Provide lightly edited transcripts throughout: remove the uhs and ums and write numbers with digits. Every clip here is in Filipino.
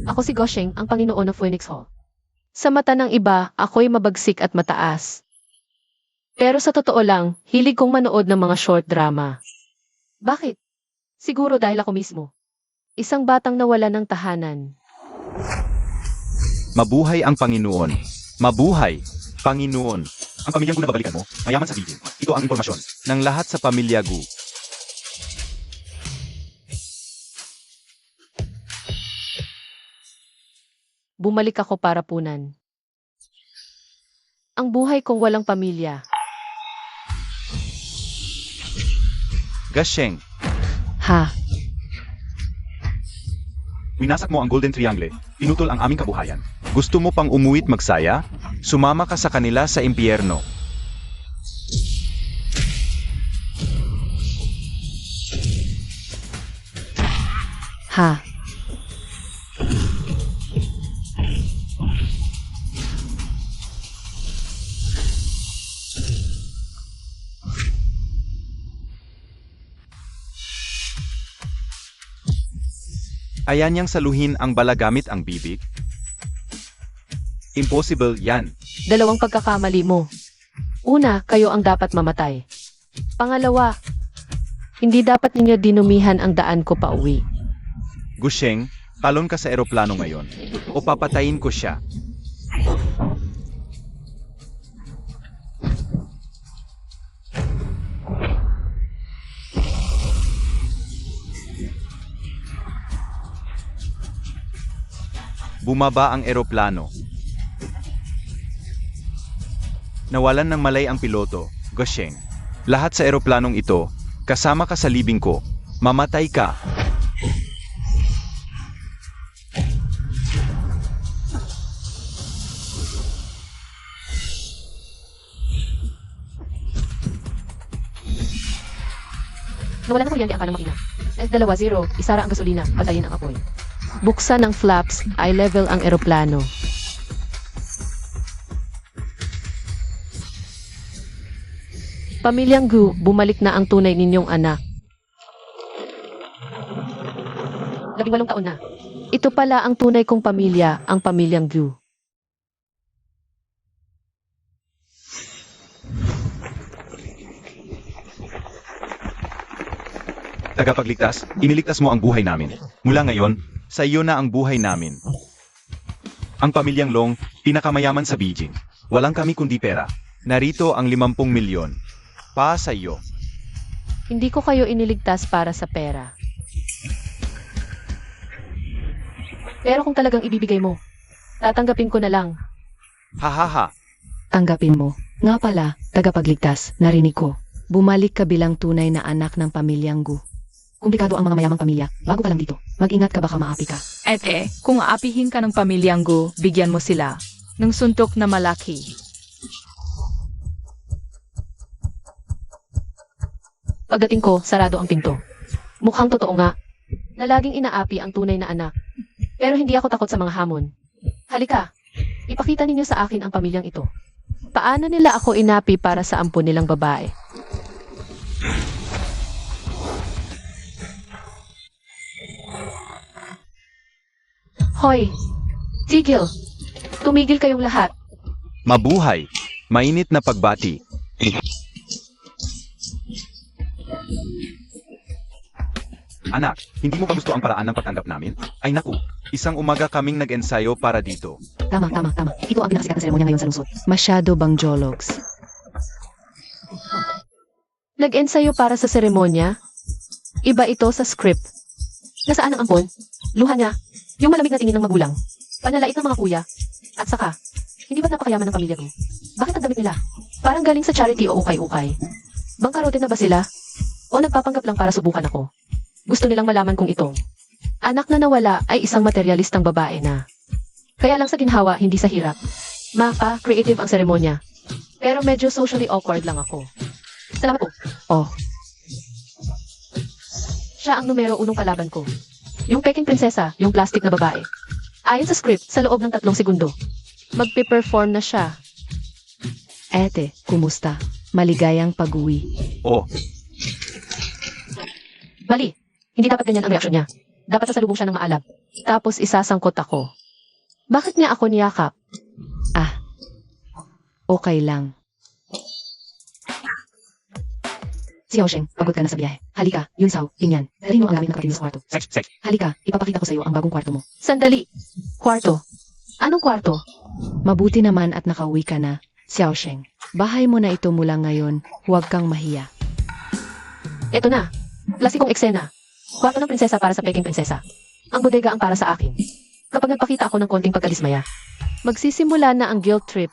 Ako si Gosheng, ang Panginoon ng Phoenix Hall. Sa mata ng iba, ako'y mabagsik at mataas. Pero sa totoo lang, hilig kong manood ng mga short drama. Bakit? Siguro dahil ako mismo. Isang batang nawala ng tahanan. Mabuhay ang Panginoon. Mabuhay, Panginoon. Ang pamilyang Gu na babalikan mo, mayaman sa Beijing. Ito ang impormasyon. Ng lahat sa pamilya Gu. Bumalik ako para punan. Ang buhay kong walang pamilya. Gasheng, Ha? Winasak mo ang Golden Triangle, pinutol ang aming kabuhayan. gusto mo pang umuwi't magsaya? Sumama ka sa kanila sa impyerno. Ha? Ayan niyang saluhin ang bala gamit ang bibig? Impossible yan. Dalawang pagkakamali mo. Una, kayo ang dapat mamatay. Pangalawa, hindi dapat ninyo dinumihan ang daan ko pa uwi. Gusheng, talon ka sa eroplano ngayon. O papatayin ko siya. Bumaba ang eroplano. Nawalan ng malay ang piloto, Gosheng. Lahat sa eroplanong ito, kasama ka sa libing ko. Mamatay ka. Nawalan ng kuryente ang kanang makina. S20, isara ang gasolina, patayin ang apoy. Buksan ang flaps, eye level ang eroplano. Pamilyang Gu, bumalik na ang tunay ninyong anak. 18 taon na. Ito pala ang tunay kong pamilya, ang pamilyang Gu. Tagapagligtas, iniligtas mo ang buhay namin. Mula ngayon, Sa iyo na ang buhay namin. ang pamilyang Long, pinakamayaman sa Beijing. Walang kami kundi pera. Narito ang 50 milyon. Pa sa iyo. Hindi ko kayo iniligtas para sa pera. Pero kung talagang ibibigay mo, tatanggapin ko na lang. Hahaha. Tanggapin mo. Nga pala, tagapagligtas, narinig ko. Bumalik ka bilang tunay na anak ng pamilyang Gu. Kumplikado ang mga mayamang pamilya. Bago ka lang dito, mag-ingat ka baka maapi ka. Ete, kung aapihin ka ng pamilyang Gu, bigyan mo sila ng suntok na malaki. Pagdating ko, sarado ang pinto. Mukhang totoo nga, na laging inaapi ang tunay na anak. Pero hindi ako takot sa mga hamon. Halika, ipakita ninyo sa akin ang pamilyang ito. Paano nila ako inapi para sa ampon nilang babae? Hoy! Tigil! Tumigil kayong lahat. Mabuhay. Mainit na pagbati. Anak, hindi mo ba gusto ang paraan ng pagtanggap namin? Ay naku, Isang umaga kaming nag-ensayo para dito. Tama. Ito ang pinakasikat na seremonya ngayon sa lungsod. Masyado bang jologs? Nag-ensayo para sa seremonya? Iba ito sa script. Nasaan ang ampon? Luha niya. Yung malamig na tingin ng magulang. Panalait ng mga kuya. At saka, hindi ba napakayaman ng pamilya ko? Bakit ang damit nila? Parang galing sa charity o ukay-ukay. Bangkarote na ba sila? O nagpapanggap lang para subukan ako? Gusto nilang malaman kung ito. Anak na nawala ay isang materialistang babae na. Kaya lang sa ginhawa, hindi sa hirap. Mapa, creative ang seremonya. Pero medyo socially awkward lang ako. Salamat po. Oh. Siya ang numero 1 kalaban ko. Yung peking prinsesa, yung plastic na babae. Ayon sa script, sa loob ng 3 segundo. Magpe-perform na siya. Ete, kumusta? Maligayang pag-uwi. Oh, Mali. Hindi dapat ganyan ang reaksyon niya. Dapat sasalubong siya ng maalab. Tapos isasangkot ako. Bakit niya ako niyakap? Okay lang. Xiaosheng, pagod ka na sa biyahe. Halika, Yunsao, Tingyan. Dalhin mo ang gamit ng kapatid mo sa kwarto. Sex. Halika, ipapakita ko sa iyo ang bagong kwarto mo. Sandali. Kwarto. Anong kwarto? Mabuti naman at nakauwi ka na, Xiaosheng. Bahay mo na ito mula ngayon, huwag kang mahiya. Eto na. Klasikong eksena. Kwarto ng prinsesa para sa peking prinsesa. Ang bodega ang para sa akin. Kapag nagpakita ako ng konting pagkadismaya, magsisimula na ang guilt trip.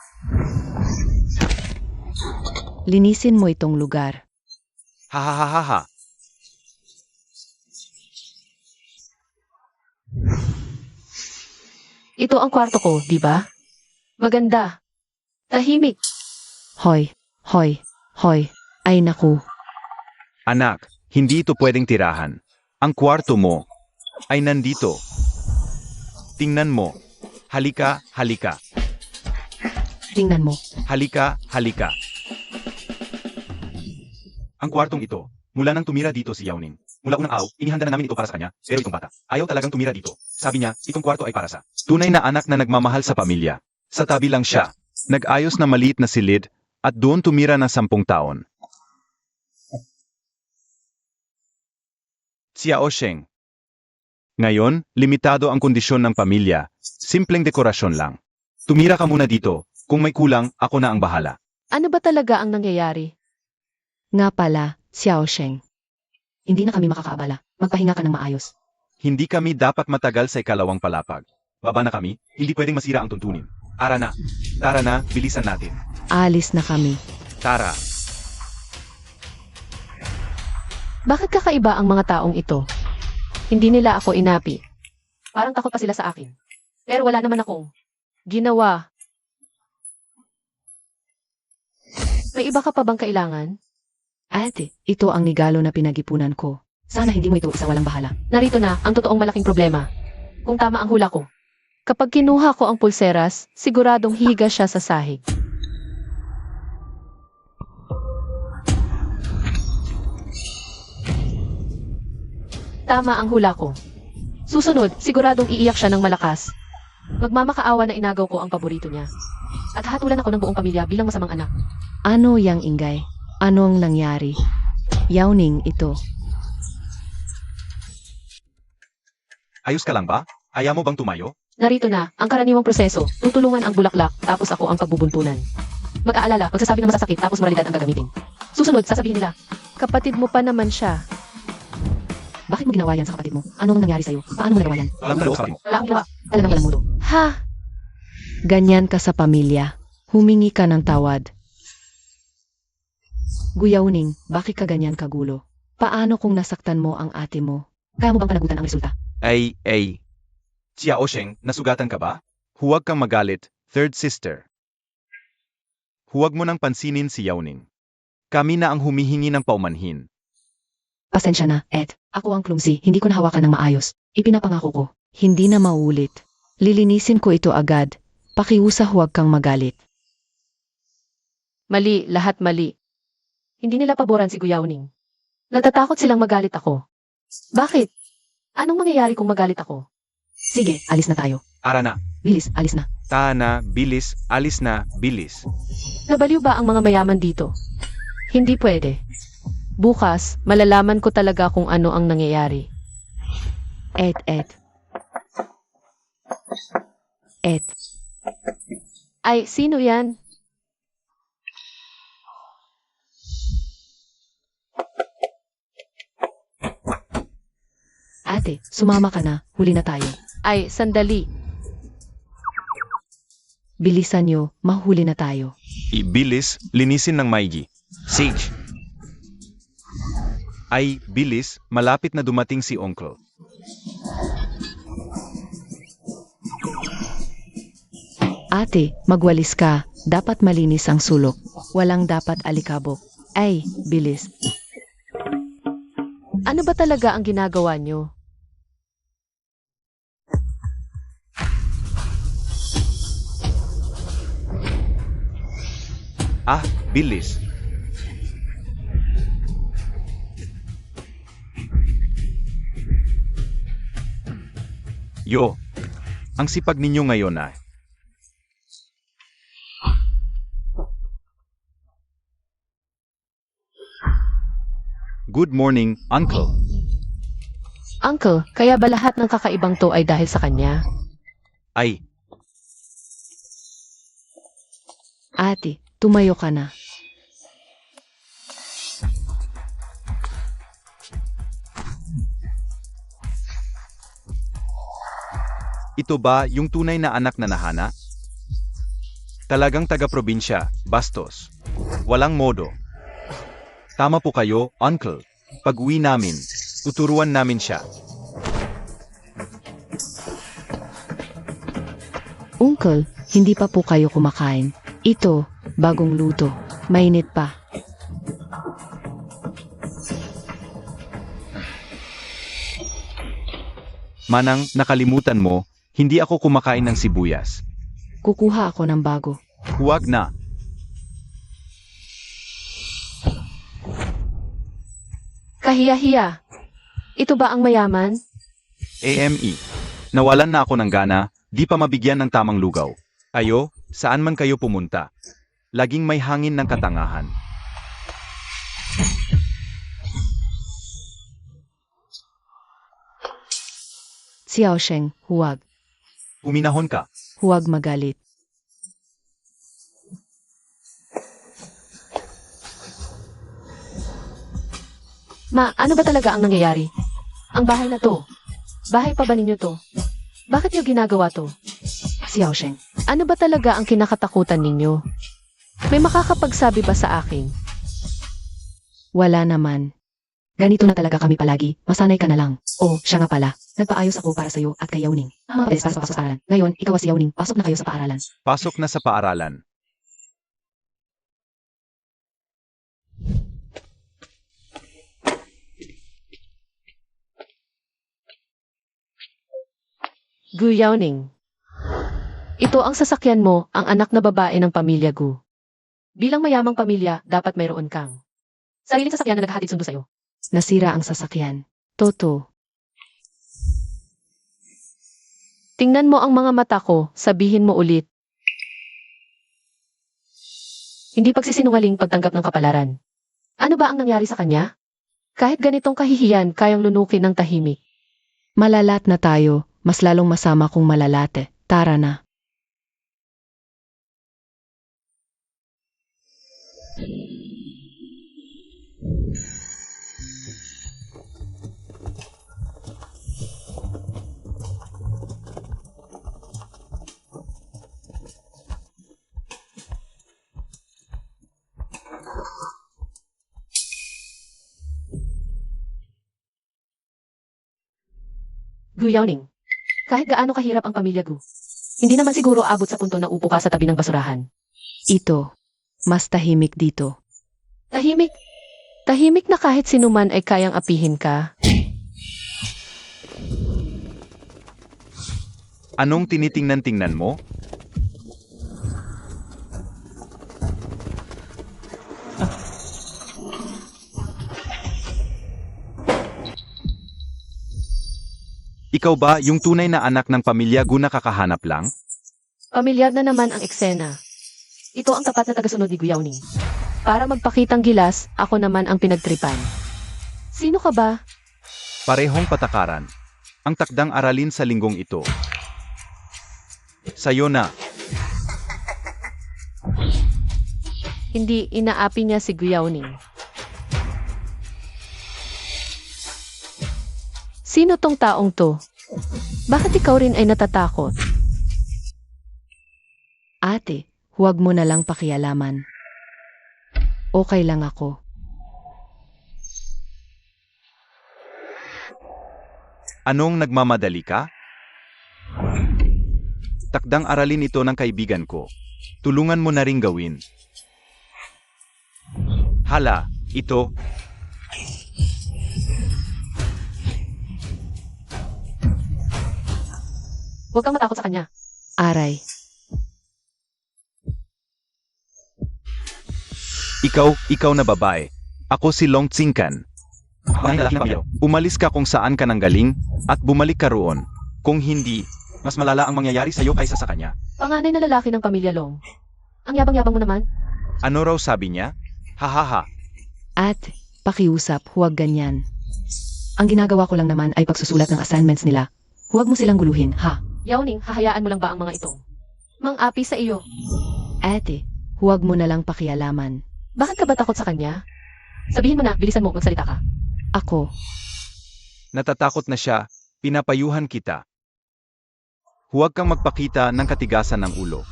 Linisin mo itong lugar. Ha. Ito ang kwarto ko, di ba? Maganda. Tahimik. Hoy. Ay naku. Anak, hindi ito pwedeng tirahan. Ang kwarto mo ay nandito. Tingnan mo. Halika. Tingnan mo. Halika. Ang kwartong ito, mula nang tumira dito si Yao Ning. Mula unang araw, inihanda na namin ito para sa kanya, pero itong bata, ayaw talagang tumira dito. Sabi niya, itong kwarto ay para sa. Tunay na anak na nagmamahal sa pamilya. Sa tabi lang siya. Nag-ayos na maliit na silid at doon tumira na 10 taon. Xiaosheng. Ngayon, limitado ang kondisyon ng pamilya. Simpleng dekorasyon lang. Tumira ka muna dito. Kung may kulang, ako na ang bahala. Ano ba talaga ang nangyayari? Nga pala, Xiaosheng. Hindi na kami makakaabala. Magpahinga ka ng maayos. Hindi kami dapat matagal sa ikalawang palapag. Baba na kami, hindi pwedeng masira ang tuntunin. Tara na, bilisan natin. Alis na kami. Tara. Bakit kakaiba ang mga taong ito? Hindi nila ako inapi. Parang takot pa sila sa akin. Pero wala naman akong ginawa. May iba ka pa bang kailangan? Ate, ito ang regalo na pinag-ipunan ko. Sana hindi mo ito isa walang bahala. Narito na ang totoong malaking problema. Kung tama ang hula ko. Kapag kinuha ko ang pulseras, siguradong higa siya sa sahig. Tama ang hula ko. Susunod, siguradong iiyak siya ng malakas. Magmamakaawa na inagaw ko ang paborito niya. At hatulan ako ng buong pamilya bilang masamang anak. Ano yang ingay? Anong nangyari? Yao Ning ito. Ayos ka lang ba? Ayaw mo bang tumayo? Narito na ang karaniwang proseso. Tutulungan ang bulaklak, tapos ako ang pagbubuntunan. Mag-aalala, magsasabi ng masasakit, tapos moralidad ang gagamitin. Susunod, sasabihin nila, kapatid mo pa naman siya. Bakit mo ginawa yan sa kapatid mo? Ano ang nangyari sa'yo? Paano mo nagawa yan? Alam na loob sa kapatid mo. Wala akong ginawa. Talagang walang mundo. Ha? Ganyan ka sa pamilya. Humingi ka ng tawad. Guyauning, bakit ka ganyan kagulo? Paano kung nasaktan mo ang ate mo? Kaya mo bang panagutan ang resulta? Ay. Xiaosheng, nasugatan ka ba? Huwag kang magalit, third sister. Huwag mo nang pansinin si Yao Ning. Kami na ang humihingi ng paumanhin. Pasensya na, Ed. Ako ang clumsy, hindi ko nahawakan ng maayos. Ipinapangako ko. Hindi na maulit. Lilinisin ko ito agad. Pakiusa huwag kang magalit. Mali, lahat mali. Hindi nila paboran si Guyauning. Natatakot silang magalit ako. Bakit? Anong mangyayari kung magalit ako? Sige, alis na tayo. Ara na. Bilis, alis na. Tana, bilis, alis na, bilis. Nabaliw ba ang mga mayaman dito? Hindi pwede. Bukas, malalaman ko talaga kung ano ang nangyayari. Ed. Ay, sino yan? Ate, sumama ka na. Huli na tayo. Ay, sandali. Bilisan nyo, mahuli na tayo. Ibilis, linisin ng maigi. Sage. Ay, bilis, malapit na dumating si Uncle. Ate, magwalis ka. Dapat malinis ang sulok. Walang dapat alikabok. Ay, bilis. Ano ba talaga ang ginagawa nyo? Ah, bilis. Yo, ang sipag ninyo ngayon ah. Good morning, Uncle. Uncle, kaya ba lahat ng kakaibang to ay dahil sa kanya? Ay, Ate, tumayo ka na. ito ba yung tunay na anak na nahana? Talagang taga-probinsya, bastos. Walang modo. Tama po kayo, Uncle. Pag-uwi namin, tuturuan namin siya. Uncle, hindi pa po kayo kumakain. Ito, bagong luto. Mainit pa. Manang, nakalimutan mo, hindi ako kumakain ng sibuyas. Kukuha ako ng bago. Huwag na. Kahiya-hiya. Ito ba ang mayaman? AME. Nawalan na ako ng gana, di pa mabigyan ng tamang lugaw. Ayo, saan man kayo pumunta. Laging may hangin ng katangahan. Xiaosheng, huwag. Uminahon ka. Huwag magalit. Ma, ano ba talaga ang nangyayari? Ang bahay na to. Bahay pa ba ninyo to? Bakit niyo ginagawa to? Xiaosheng, Ano ba talaga ang kinakatakutan ninyo? May makakapagsabi ba sa akin? wala naman. Ganito na talaga kami palagi. Masanay ka na lang. Oh, siya nga pala. Nagpaayos ako para sa'yo at kay Yauning. Mga papeles para sa pasok sa paaralan. Ngayon, ikaw at si Yauning, pasok na kayo sa paaralan. Pasok na sa paaralan. Gu Yaoning. Ito ang sasakyan mo, ang anak na babae ng pamilya Gu. Bilang mayamang pamilya, dapat mayroon kang sariling sasakyan na naghahatid sundo sa'yo. Nasira ang sasakyan. Toto, Tingnan mo ang mga mata ko, sabihin mo ulit. Hindi pagsisinungaling pagtanggap ng kapalaran. Ano ba ang nangyari sa kanya? Kahit ganitong kahihiyan, kayang lunukin ng tahimik. malalat na tayo. Mas lalong masama kung malalate. Tara na. Gu Yaoning. Kahit gaano kahirap ang pamilya Gu, hindi naman siguro abot sa punto na upo ka sa tabi ng basurahan. Ito, mas tahimik dito. Tahimik. Tahimik na kahit sinuman ay kayang apihin ka. Anong tinitingnan-tingnan mo? Ikaw ba yung tunay na anak ng pamilya Gu na kakahanap lang? Pamilyar na naman ang eksena. Ito ang tapat na tagasunod ni Gu Yaoning. Para magpakitang gilas, ako naman ang pinagtripan. Sino ka ba? Parehong patakaran. Ang takdang aralin sa linggong ito. Sa'yo na. Hindi inaapi niya si Gu Yaoning. Sino tong taong to? Bakit ikaw rin ay natatakot? Ate, huwag mo na lang pakialaman. Okay lang ako. Anong nagmamadali ka? Takdang aralin ito ng kaibigan ko. Tulungan mo na ring gawin. Hala, ito. Huwag kang matakot sa kanya. Aray, Ikaw na babae. Ako si Long Tsingkan. Ang lalaki ng pamilya. Umalis ka kung saan ka nang galing, at bumalik ka roon, Kung hindi, Mas malala ang mangyayari sa'yo kaysa sa kanya. Panganay na lalaki ng pamilya Long. Ang yabang-yabang mo naman. ano raw sabi niya? Hahaha. Ate, pakiusap, huwag ganyan. Ang ginagawa ko lang naman ay pagsusulat ng assignments nila. Huwag mo silang guluhin, ha? Yao Ning, hahayaan mo lang ba ang mga ito? Mang-api sa iyo. Ate, huwag mo na lang pakialaman. Bakit ka ba takot sa kanya? Sabihin mo na, bilisan mo, magsalita ka. Ako, Natatakot na siya, pinapayuhan kita. Huwag kang magpakita ng katigasan ng ulo.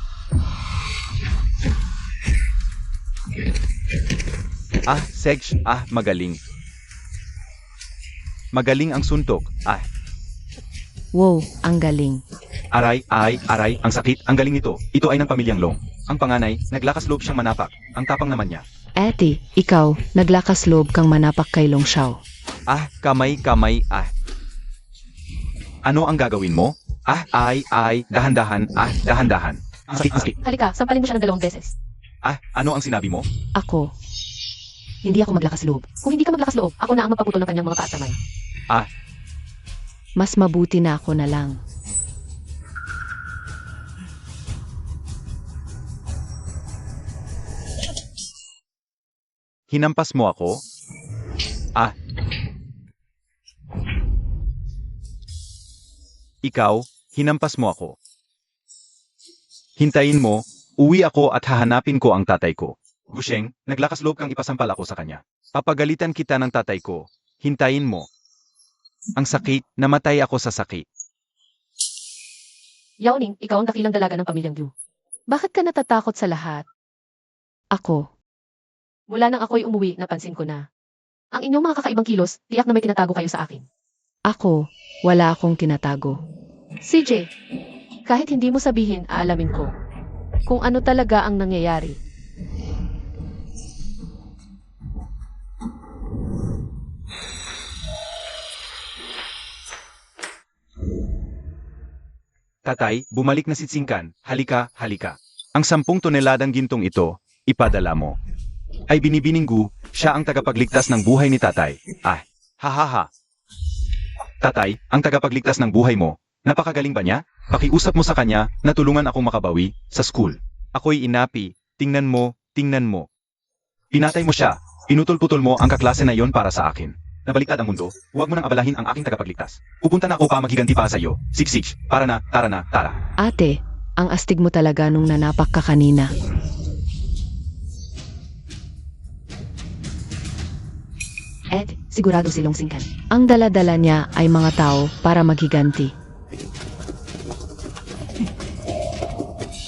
Segs, magaling. Magaling ang suntok. wow, ang galing. Aray, ang sakit, ang galing nito. Ito ay ng pamilyang Long. Ang panganay, naglakas loob siyang manapak. Ang tapang naman niya. Ate, ikaw, naglakas loob kang manapak kay Long Xiao. Kamay. Ano ang gagawin mo? Dahan-dahan. Ang sakit. Halika, sampalin mo siya ng 2 beses. Ano ang sinabi mo? Ako, hindi ako maglakas loob. Kung hindi ka maglakas loob, ako na ang magpaputol ng kanyang mga paa at kamay. Mas mabuti na ako na lang. Hinampas mo ako? Ikaw, hinampas mo ako. Hintayin mo, uwi ako at hahanapin ko ang tatay ko. Gusheng, naglakas loob kang ipasampal ako sa kanya. Papagalitan kita ng tatay ko. Hintayin mo. Ang sakit, namatay ako sa sakit. Yao Ning, ikaw ang dakilang dalaga ng pamilyang Liu. Bakit ka natatakot sa lahat? Ako, Mula nang ako'y umuwi, napansin ko na. Ang inyong mga kakaibang kilos, tiyak na may tinatago kayo sa akin. ako, wala akong tinatago. CJ, kahit hindi mo sabihin, aalamin ko. Kung ano talaga ang nangyayari. Tatay, bumalik na si Tsingkan. Halika. Ang 10 toneladang gintong ito, ipadala mo. Ay binibininggu, siya ang tagapagligtas ng buhay ni tatay. Hahaha. Tatay, ang tagapagligtas ng buhay mo. Napakagaling ba niya? Pakiusap mo sa kanya na tulungan akong makabawi sa school. Ako'y inapi. Tingnan mo. Pinatay mo siya. Pinutol-putol mo ang kaklase na yon para sa akin. Nabaliktad ang mundo, huwag mo nang abalahin ang aking tagapagligtas. Pupunta na ako para maghiganti para sa iyo. Siksik, para na, tara. Ate, ang astig mo talaga nung nanapak ka kanina. Ed, sigurado silong singkan. Ang dala-dala niya ay mga tao para maghiganti.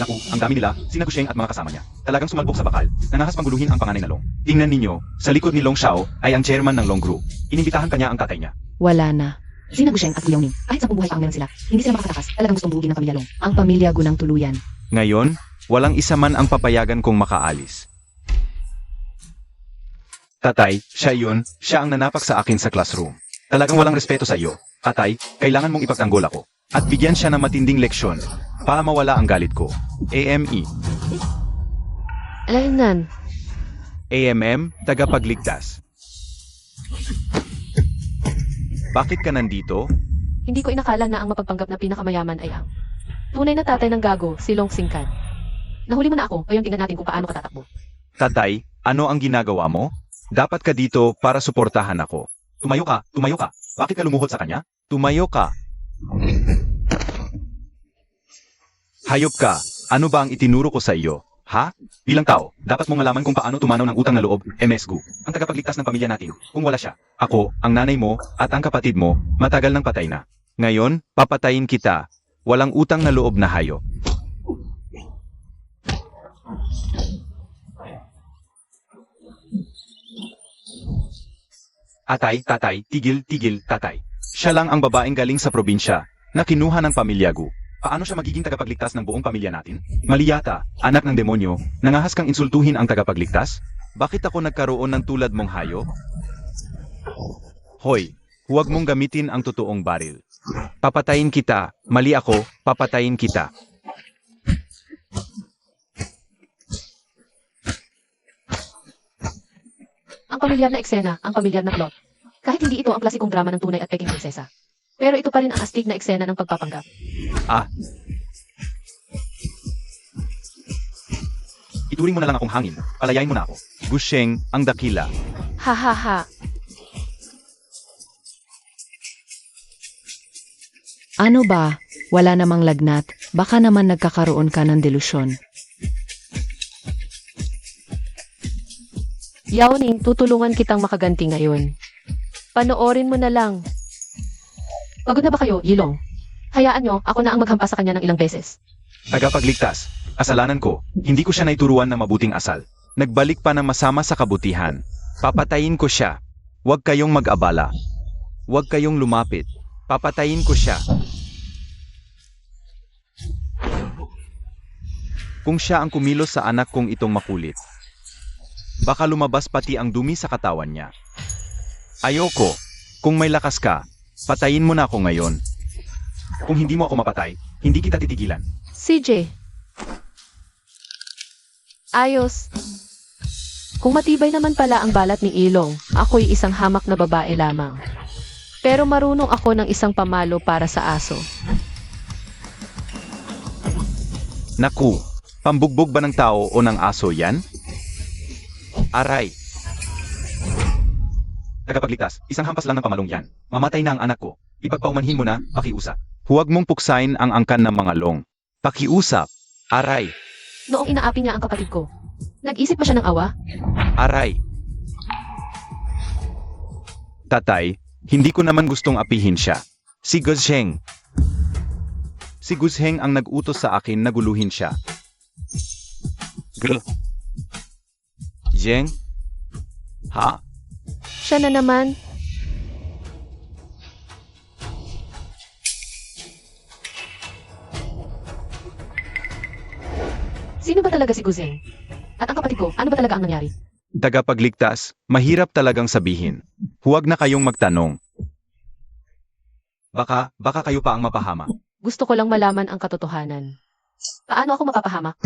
Naku, ang dami nila, sina Gusheng at mga kasama niya. Talagang sumalbok sa bakal, nangahas pangguluhin ang panganay na Long. Tingnan ninyo, sa likod ni Long Xiao ay ang chairman ng Long Group. Inimbitahan kanya ang tatay niya. Wala na. Sina Gusheng at Yao Ning, kahit sa buhay pa ang meron sila, hindi sila makakatakas. Talagang gustong buhugin ng pamilya Long. Ang pamilya gunang tuluyan. Ngayon, walang isa man ang papayagan kong makaalis. Tatay, siya ang nanapak sa akin sa classroom. Talagang walang respeto sa iyo. Tatay, kailangan mong ipagtanggol ako. At bigyan siya ng matinding leksyon para mawala ang galit ko. AME. Alaynan, AMM, tagapagligtas. Bakit ka nandito? hindi ko inakala na ang mapagpanggap na pinakamayaman ay ang tunay na tatay ng gago, si Long Singkan. Nahuli mo na ako, ngayon tingnan natin kung paano ka tatakbo. Tatay, ano ang ginagawa mo? Dapat ka dito para suportahan ako. Tumayo ka. Bakit ka lumuhod sa kanya? Tumayo ka. Hayop ka. Ano ba ang itinuro ko sa iyo? Ha? Bilang tao, dapat mong malaman kung paano tumanaw ng utang na loob, MS Gu. Ang tagapagligtas ng pamilya natin, kung wala siya. Ako, ang nanay mo, at ang kapatid mo, matagal nang patay na. Ngayon, papatayin kita. Walang utang na loob na hayop. Tatay, tigil, tatay. Siya lang ang babaeng galing sa probinsya na kinuha ng pamilya Gu. Paano siya magiging tagapagligtas ng buong pamilya natin? Mali yata, anak ng demonyo, nangahas kang insultuhin ang tagapagligtas? Bakit ako nagkaroon ng tulad mong hayop? Hoy, huwag mong gamitin ang totoong baril. Papatayin kita. Mali ako, papatayin kita. Ang pamilyar na eksena, ang pamilyar na plot. Kahit hindi ito ang klasikong drama ng tunay at peking prinsesa. Pero ito pa rin ang astig na eksena ng pagpapanggap. Ituring mo na lang akong hangin. Palayain mo na ako. Gusheng, ang dakila. Ha ha ha. Ano ba? Wala namang lagnat. Baka naman nagkakaroon ka ng delusyon. Yawning, tutulungan kitang makaganti ngayon. Panoorin mo na lang. Pagod na ba kayo, Yilong? Hayaan nyo, ako na ang maghampas sa kanya ng ilang beses. Tagapagligtas. Kasalanan ko. Hindi ko siya naituruan ng mabuting asal. Nagbalik pa ng masama sa kabutihan. Papatayin ko siya. Huwag kayong mag-abala. Huwag kayong lumapit. Papatayin ko siya. Kung siya ang kumilos sa anak kong itong makulit, baka lumabas pati ang dumi sa katawan niya. Ayoko. Kung may lakas ka, patayin mo na ako ngayon. Kung hindi mo ako mapatay, hindi kita titigilan. CJ. Ayos. Kung matibay naman pala ang balat ni Ilong, ako'y isang hamak na babae lamang. Pero marunong ako ng isang pamalo para sa aso. Naku, pambugbog ba ng tao o ng aso yan? Aray, Tagapagligtas, isang hampas lang ng pamalong yan. Mamatay na ang anak ko. Ipagpaumanhin mo na, pakiusap. huwag mong puksain ang angkan ng mga long. Pakiusap. Aray, Noong inaapi niya ang kapatid ko, nag-isip ba siya ng awa? aray. Tatay, hindi ko naman gustong apihin siya. Si Gusheng. Si Gusheng ang nag-utos sa akin na guluhin siya. Jeng? Ha? Siya na naman. Sino ba talaga si Guzeng? At ang kapatid ko, ano ba talaga ang nangyari? Tagapagligtas, mahirap talagang sabihin. Huwag na kayong magtanong. Baka kayo pa ang mapahama. Gusto ko lang malaman ang katotohanan. Paano ako mapapahamak?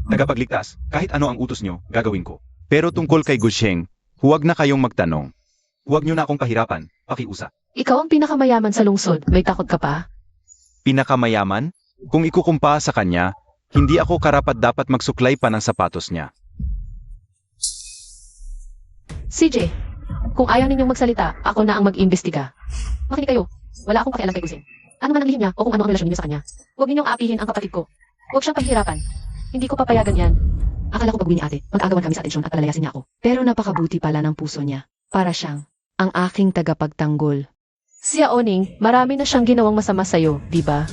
Tagapagligtas, kahit ano ang utos nyo, gagawin ko. Pero tungkol kay Gusheng, huwag na kayong magtanong. Huwag nyo na akong pahirapan, pakiusap. Ikaw ang pinakamayaman sa lungsod. May takot ka pa? Pinakamayaman? Kung ikukumpa sa kanya, hindi ako karapat dapat magsuklay pa ng sapatos niya. CJ, kung ayaw ninyong magsalita, ako na ang mag-imbestiga. Makinig kayo. Wala akong pakialam kay Guzeng. Ano man ang lihim niya o kung ano ang relasyon niyo sa kanya. Huwag ninyong apihin ang kapatid ko. Huwag siyang pahirapan. Hindi ko papayagan yan. Akala ko baguhin ni ate. Mag-agawan kami sa atensyon at palalayasin niya ako. Pero napakabuti pala ng puso niya. Para siyang ang aking tagapagtanggol. Si Yaoning, marami na siyang ginawang masama sa'yo, di ba?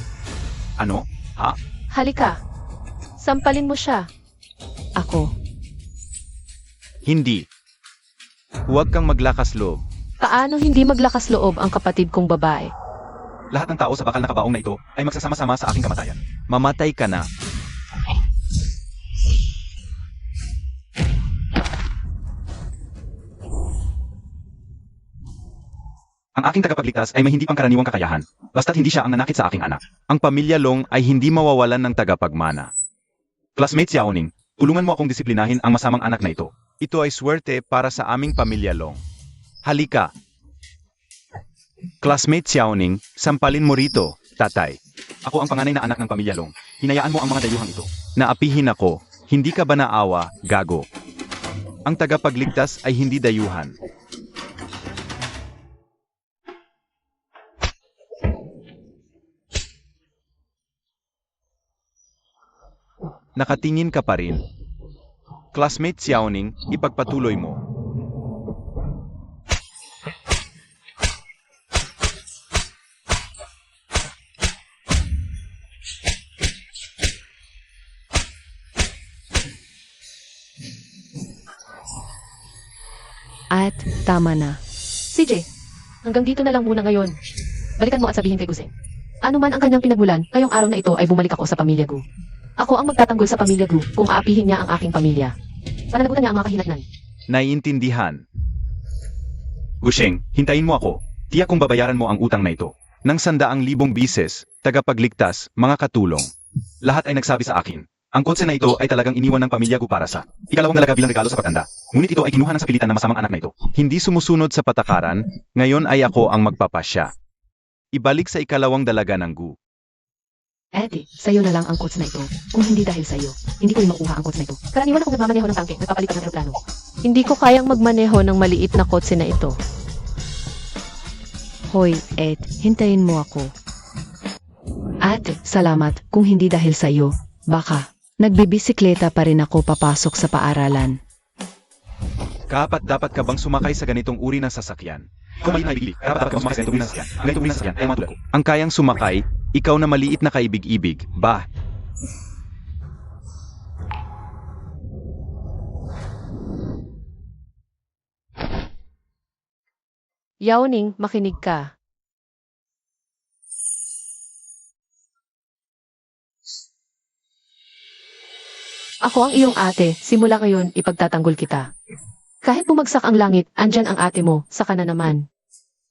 Ano? Halika. Sampalin mo siya. Ako. Hindi. Huwag kang maglakas loob. Paano hindi maglakas loob ang kapatid kong babae? Lahat ng tao sa bakal na kabaong na ito ay magsasama-sama sa aking kamatayan. Mamatay ka na. Ang aking tagapagligtas ay may hindi pangkaraniwang kakayahan, basta't hindi siya ang nanakit sa aking anak. Ang pamilya Long ay hindi mawawalan ng tagapagmana. Classmate Xiaoning, tulungan mo akong disiplinahin ang masamang anak na ito. Ito ay swerte para sa aming pamilya Long. Halika. Classmate Xiaoning, sampalin mo rito, tatay. Ako ang panganay na anak ng pamilya Long. Hinayaan mo ang mga dayuhang ito. Naapihin ako, hindi ka ba naawa, gago? Ang tagapagligtas ay hindi dayuhan. Nakatingin ka pa rin. Classmate Xiaoning, ipagpatuloy mo. At tama na. CJ, hanggang dito na lang muna ngayon. Balikan mo at sabihin kay Guzeng. Ano man ang kanyang pinagmulan, ngayong araw na ito ay bumalik ako sa pamilya Gu. Ako ang magtatanggol sa pamilya Gu kung aapihin niya ang aking pamilya. Pananagutan niya ang mga kahinatnan. Naiintindihan. Gusheng, hintayin mo ako. Tiyak kong babayaran mo ang utang na ito. Nang 100,000 bises, tagapagligtas, mga katulong. Lahat ay nagsabi sa akin. Ang kotse na ito ay talagang iniwan ng pamilya ko para sa ikalawang dalaga bilang regalo sa pagtanda. Ngunit ito ay kinuha ng sapilitan ng masamang anak na ito. Hindi sumusunod sa patakaran, ngayon ay ako ang magpapasya. Ibalik sa ikalawang dalaga ng Gu. Ate, sa'yo na lang ang quotes na ito. Kung hindi dahil sa'yo, hindi ko rin makuha ang quotes na ito. Karaniwan akong nagmamaneho ng tangke, nagpapalitan ng aeroplano. Hindi ko kayang magmaneho ng maliit na kotse na ito. Hoy, Ed, hintayin mo ako. Ate, salamat. Kung hindi dahil sa'yo, baka, nagbibisikleta pa rin ako papasok sa paaralan. Kapat dapat ka bang sumakay sa ganitong uri ng sasakyan? Kung maliit na ibig, dapat ka sumakay sa ganitong uri ng sasakyan. Ang ganitong uri ng sasakyan ay ang mga tulad ko. Ang kayang sumakay, ikaw na maliit na kaibig-ibig, ba? Yao Ning, makinig ka. Ako ang iyong ate, simula ngayon ipagtatanggol kita. Kahit bumagsak ang langit, andyan ang ate mo, saka na naman.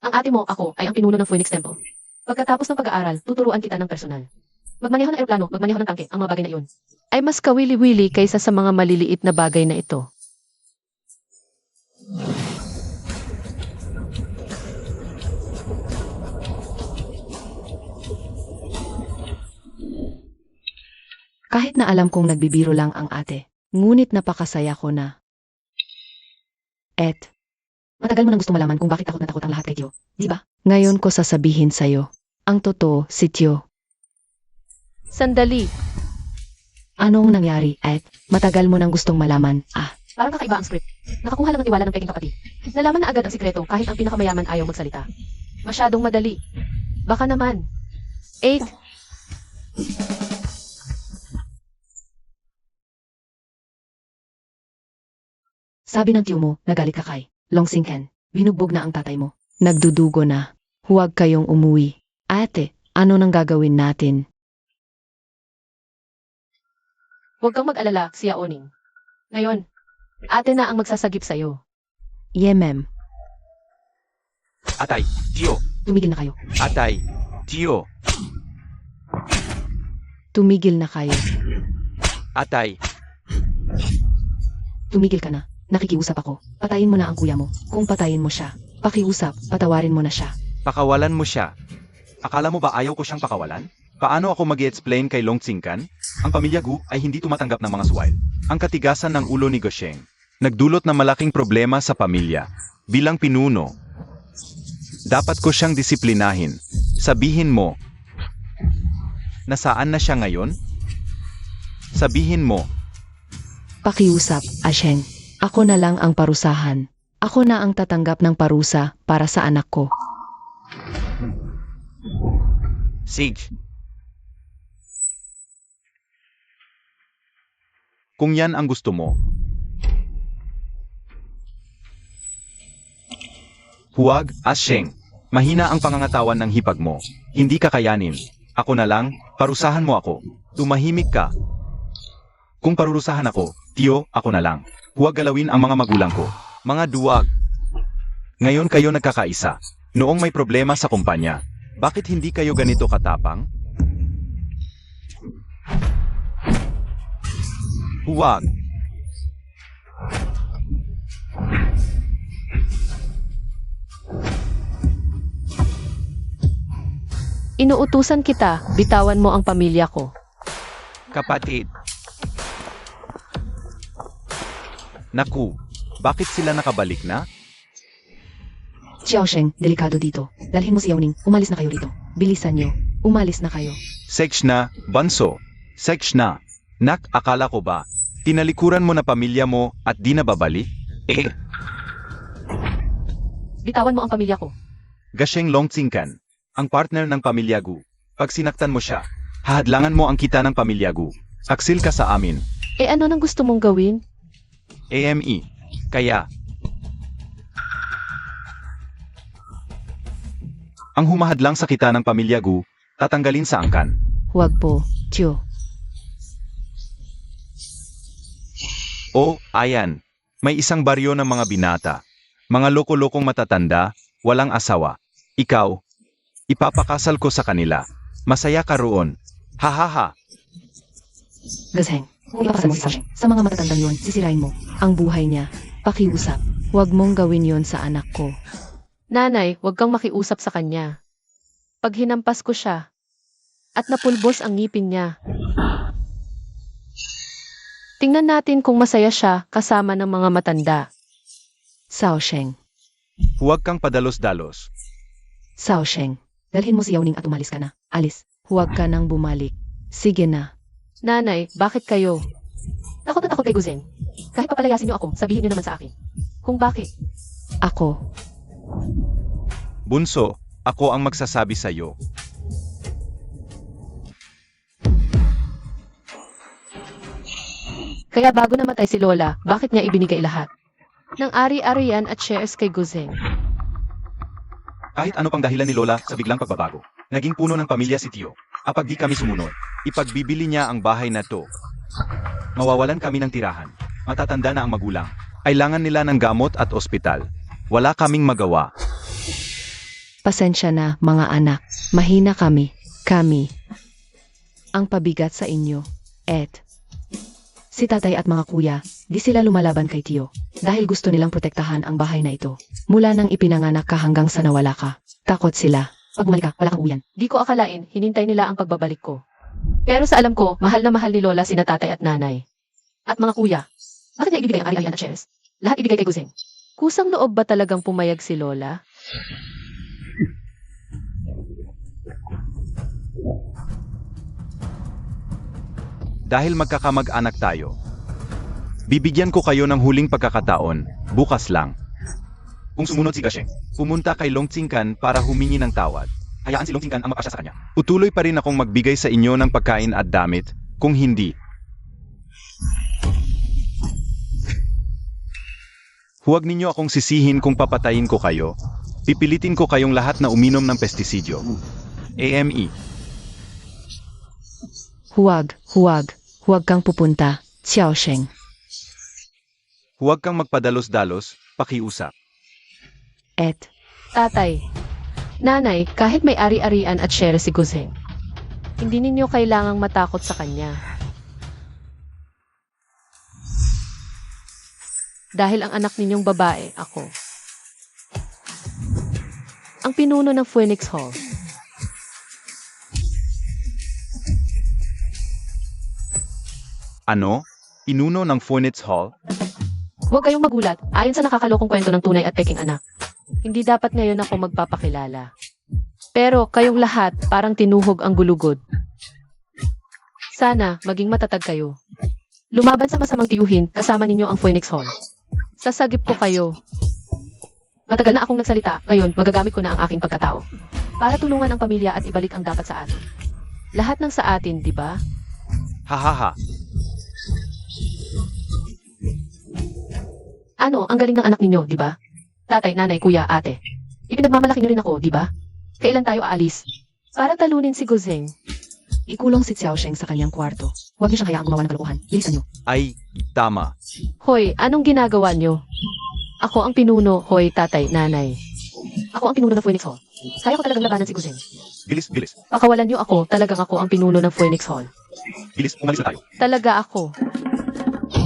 Ang ate mo, ako, ay ang pinuno ng Phoenix Temple. Pagkatapos ng pag-aaral, tuturuan kita ng personal. Magmaneho ng aeroplano, magmaneho ng tangke, ang mga bagay na iyon. Ay mas kawili-wili kaysa sa mga maliliit na bagay na ito. Kahit na alam kong nagbibiro lang ang ate, ngunit napakasaya ko na. Ed, matagal mo nang gusto malaman kung bakit takot na takot ang lahat kay Tio, di ba? Ngayon ko sasabihin sa'yo, ang totoo si Tio. Sandali, Anong nangyari, Ed? Matagal mo nang gustong malaman, parang kakaiba ang script. Nakakuha lang ng tiwala ng peking kapatid. Nalaman na agad ang sikreto kahit ang pinakamayaman ayaw magsalita. Masyadong madali. Baka naman. 8. Sabi ng Tio mo, nagalit ka kay Longsingken. Binugbog na ang tatay mo. Nagdudugo na. Huwag kayong umuwi. Ate, ano nang gagawin natin? Huwag kang mag-alala, si Yao Ning. Ngayon, ate na ang magsasagip sa'yo. Yemem, Atay, Tio, tumigil na kayo. atay, Tio, Tumigil na kayo. atay. Tumigil ka na. Nakikiusap ako. Patayin mo na ang kuya mo. Kung patayin mo siya, pakiusap, patawarin mo na siya. Pakawalan mo siya. Akala mo ba ayaw ko siyang pakawalan? Paano ako mag-explain kay Long Tsingkan? Ang pamilya Gu ay hindi tumatanggap ng mga suwail. Ang katigasan ng ulo ni Gosheng nagdulot ng malaking problema sa pamilya. Bilang pinuno, dapat ko siyang disiplinahin. Sabihin mo, nasaan na siya ngayon? Sabihin mo, Pakiusap, Asheng. Ako na lang ang parusahan. Ako na ang tatanggap ng parusa para sa anak ko. Sige. Kung yan ang gusto mo. Huwag, Asheng. Mahina ang pangangatawan ng hipag mo. Hindi kakayanin. Ako na lang, parusahan mo ako. Tumahimik ka. Kung parurusahan ako, Tio, ako na lang. Huwag galawin ang mga magulang ko. Mga duwag. Ngayon kayo nagkakaisa. Noong may problema sa kumpanya, bakit hindi kayo ganito katapang? Huwag. Inuutusan kita, bitawan mo ang pamilya ko. Kapatid. Naku, bakit sila nakabalik na? Xiaosheng, delikado dito. Dalhin mo si Yao Ning. Umalis na kayo rito. Bilisan niyo. Umalis na kayo. Sex na, Banso. Sex na. Nak, akala ko ba? Tinalikuran mo na pamilya mo at di na babalik? Bitawan mo ang pamilya ko. Gasheng Long Tsingkan, ang partner ng pamilya Gu. Pag sinaktan mo siya, hahadlangan mo ang kita ng pamilya Gu. Aksil ka sa amin. Ano nang gusto mong gawin? AME. Kaya, ang humahadlang sa kita ng pamilya Gu, tatanggalin sa angkan. Huwag po, Tio. O, ayan. May isang baryo ng mga binata. Mga loko-lokong matatanda, walang asawa. Ikaw, ipapakasal ko sa kanila. Masaya ka roon. Ha. Gasheng, kung ipapasal mo si Xiaosheng, sa mga matatandang yun, sisirain mo ang buhay niya. Pakiusap. Huwag mong gawin yon sa anak ko. Nanay, huwag kang makiusap sa kanya. pag hinampas ko siya at napulbos ang ngipin niya. Tingnan natin kung masaya siya kasama ng mga matanda. Xiaosheng. Huwag kang padalos-dalos. Xiaosheng. Dalhin mo si Yao Ning at umalis ka na. Alis. Huwag ka nang bumalik. Sige na. Nanay, bakit kayo? Takot na takot kay Guzeng. Kahit papalayasin niyo ako, sabihin niyo naman sa akin. Kung bakit? Ako. Bunso, ako ang magsasabi sa iyo. Kaya bago namatay si Lola, bakit niya ibinigay lahat? Ng ari-arian at shares kay Guzeng. Kahit ano pang dahilan ni Lola sa biglang pagbabago, naging puno ng pamilya si Tio. Kapag di kami sumunod, Ipagbibili niya ang bahay na to. mawawalan kami ng tirahan. Matatanda na ang magulang. Kailangan nila ng gamot at ospital. Wala kaming magawa. Pasensya na, mga anak. Mahina kami. Kami. Ang pabigat sa inyo. Si tatay at mga kuya, di sila lumalaban kay Tio. Dahil gusto nilang protektahan ang bahay na ito. Mula nang ipinanganak ka hanggang sa nawala ka. Takot sila. Pag bumalik ka, wala kang uwian. Di ko akalain, hinintay nila ang pagbabalik ko. Pero sa alam ko, mahal na mahal ni Lola sina tatay at nanay. At mga kuya. Bakit niya ibibigay ang ari-arian at shares? Lahat ibigay kay Guzeng. Kusang loob ba talagang pumayag si Lola? Dahil magkakamag-anak tayo. Bibigyan ko kayo ng huling pagkakataon, bukas lang. Kung sumunod si Gasheng, Pumunta kay Longtsingkan para humingi ng tawad. hayaan si Longtingkan ang magpasya sa kanya. Utuloy pa rin akong magbigay sa inyo ng pagkain at damit, kung hindi. Huwag ninyo akong sisihin kung papatayin ko kayo. Pipilitin ko kayong lahat na uminom ng pestisidyo. AME. Huwag kang pupunta, Xiaosheng. Huwag kang magpadalos-dalos, pakiusap. Tatay, nanay, kahit may ari-arian at share si Guzeng, hindi ninyo kailangang matakot sa kanya. Dahil ang anak ninyong babae, ako. Ang pinuno ng Phoenix Hall. Ano? Pinuno ng Phoenix Hall? Huwag kayong magulat, ayon sa nakakalokong kwento ng tunay at peking anak. Hindi dapat ngayon ako magpapakilala. Pero kayong lahat parang tinuhog ang gulugod. Sana maging matatag kayo. Lumaban sa masamang tiyuhin, kasama ninyo ang Phoenix Hall. Sasagip ko kayo. Matagal na akong nagsalita, ngayon magagamit ko na ang aking pagkatao. Para tulungan ang pamilya at ibalik ang dapat sa atin. Lahat ng sa atin, di ba? Hahaha. Ano, ang galing ng anak ninyo, di ba? Tatay, nanay, kuya, ate. Ipinagmamalaki niyo rin ako, di ba? Kailan tayo aalis? Para talunin si Guzeng. Ikulong si Xiaosheng sa kanyang kwarto. Huwag niyo siyang hayaang gumawa ng kalokohan. Bilisan niyo. Ay, tama. Hoy, anong ginagawa nyo? Ako ang pinuno, hoy, tatay, nanay. Ako ang pinuno ng Phoenix Hall. Kaya ko talagang labanan si Guzeng. Bilis. Pakawalan nyo ako, talagang ako ang pinuno ng Phoenix Hall. Bilis, umalis na tayo. Talaga ako.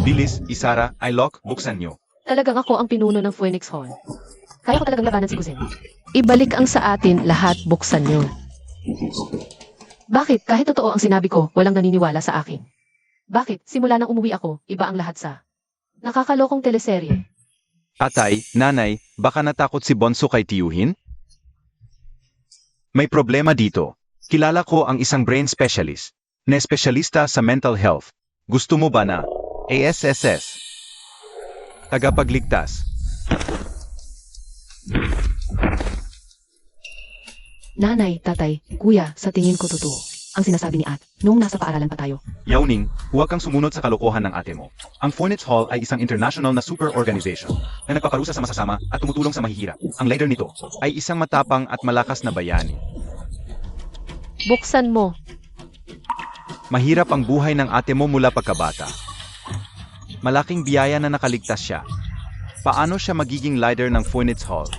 Bilis, Isara, Lock, buksan nyo. Talagang ako ang pinuno ng Phoenix Hall. Kaya ko talagang labanan si Guzeng. Ibalik ang sa atin, lahat buksan nyo. Bakit? Kahit totoo ang sinabi ko, walang naniniwala sa akin. Bakit? Simula nang umuwi ako, iba ang lahat sa nakakalokong teleserye. Tatay, nanay, baka natakot si Bonso kay tiyuhin? May problema dito. Kilala ko ang isang brain specialist, na espesyalista sa mental health. Gusto mo ba na ASSS? Tagapagligtas. Nanay, tatay, kuya, sa tingin ko totoo. Ang sinasabi ni At, noong nasa paaralan pa tayo. Yao Ning, huwag kang sumunod sa kalokohan ng ate mo. Ang Phoenix Hall ay isang international na super organization na nagpaparusa sa masasama at tumutulong sa mahihirap. Ang leader nito Ay isang matapang at malakas na bayani. Buksan mo. Mahirap ang buhay ng ate mo mula pagkabata. Malaking biyaya na nakaligtas siya. Paano siya magiging leader ng Phoenix Hall?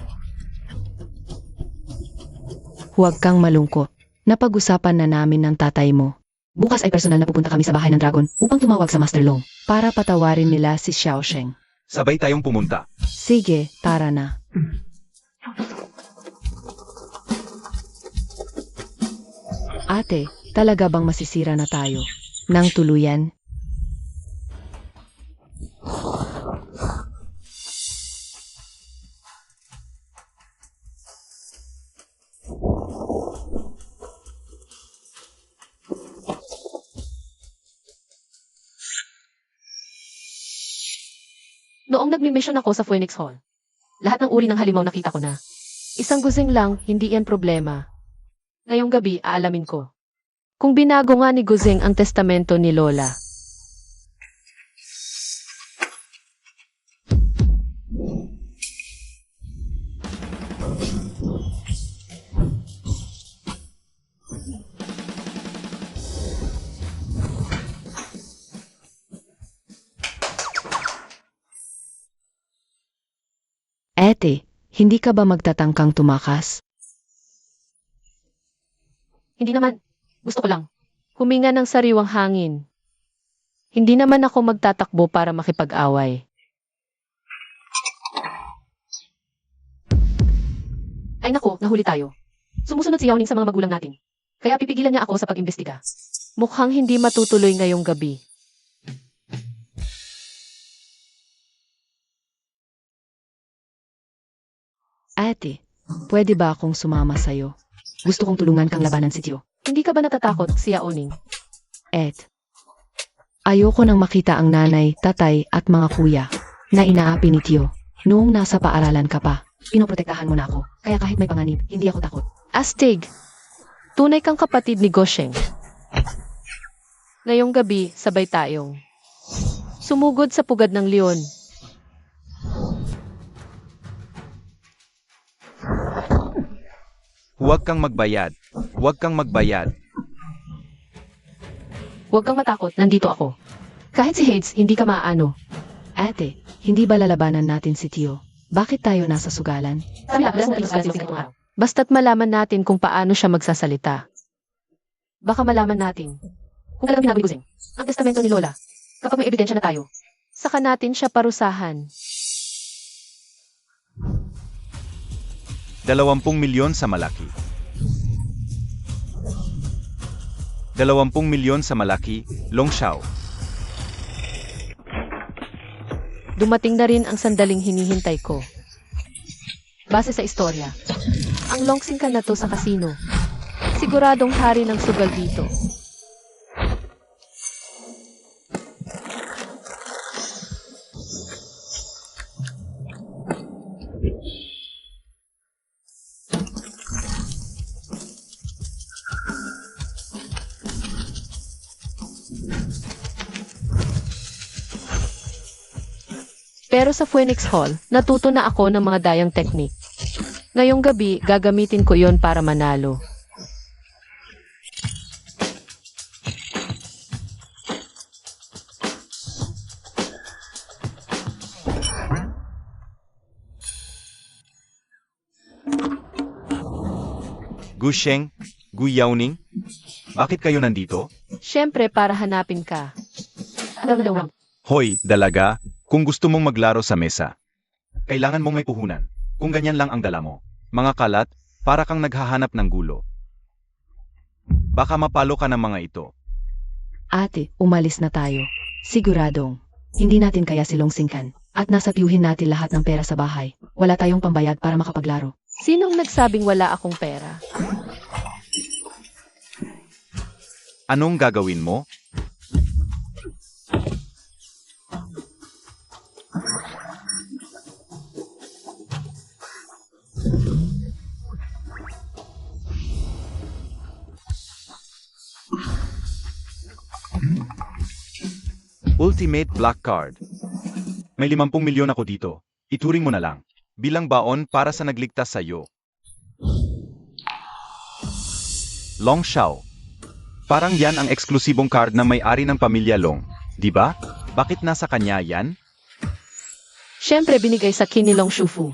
Huwag kang malungkot. Napag-usapan na namin ng tatay mo. Bukas ay personal na pupunta kami sa bahay ng Dragon upang tumawag sa Master Long para patawarin nila si Xiaosheng. sabay tayong pumunta. Sige, tara na. Ate, talaga bang masisira na tayo? Nang tuluyan? Noong nagmi-mission ako sa Phoenix Hall, lahat ng uri ng halimaw nakita ko na. Isang guzing lang, hindi yan problema. Ngayong gabi, aalamin ko. Kung binago nga ni Guzing ang testamento ni Lola. Ate, hindi ka ba magtatangkang tumakas? Hindi naman. Gusto ko lang. Huminga ng sariwang hangin. Hindi naman ako magtatakbo para makipag-away. Ay nako, nahuli tayo. Sumusunod si Yawning sa mga magulang natin. Kaya pipigilan niya ako sa pag-imbestiga. Mukhang hindi matutuloy ngayong gabi. Ate, pwede ba akong sumama sa'yo? Gusto kong tulungan kang labanan si Tio. Hindi ka ba natatakot, si Yawning? Ayoko nang makita ang nanay, tatay at mga kuya na inaapi ni Tio. Noong nasa paaralan ka pa, pinoprotektahan mo na ako. Kaya kahit may panganib, hindi ako takot. Astig, tunay kang kapatid ni Gosheng. Ngayong gabi, sabay tayong sumugod sa pugad ng leon. Huwag kang magbayad. Huwag kang magbayad. Huwag kang matakot, nandito ako. Kahit si Hades, hindi ka maaano. Ate, hindi ba lalabanan natin si Tio? Bakit tayo nasa sugalan? Basta't malaman natin kung paano siya magsasalita. Baka malaman natin kung talagang binago ni Guzing ang testamento ni Lola. Kapag may ebidensya na tayo, saka natin siya parusahan. 20 milyon sa malaki. 20 milyon sa malaki, Long Shao. Dumating na rin ang sandaling hinihintay ko. Base sa istorya, ang Longsingkan na to sa kasino. Siguradong hari ng sugal dito. Pero sa Phoenix Hall, natuto na ako ng mga dayang teknik. Ngayong gabi, gagamitin ko yon para manalo. Gusheng, Guyauning, bakit kayo nandito? Siyempre, para hanapin ka. Hoy, dalaga, kung gusto mong maglaro sa mesa, kailangan mong may puhunan. Kung ganyan lang ang dala mo, mga kalat, para kang naghahanap ng gulo. Baka mapalo ka ng mga ito. Ate, umalis na tayo. Siguradong, hindi natin kaya si Longsingkan. At nasapiuhin natin lahat ng pera sa bahay. Wala tayong pambayad para makapaglaro. Sinong nagsabing wala akong pera? Anong gagawin mo? Ultimate Black Card. May 50 milyon ako dito. Ituring mo na lang. Bilang baon para sa nagligtas sa iyo. Long Shao. Parang yan ang eksklusibong card na may-ari ng pamilya Long. Di ba? Bakit nasa kanya yan? Siyempre, binigay sa akin ni Long Shufu.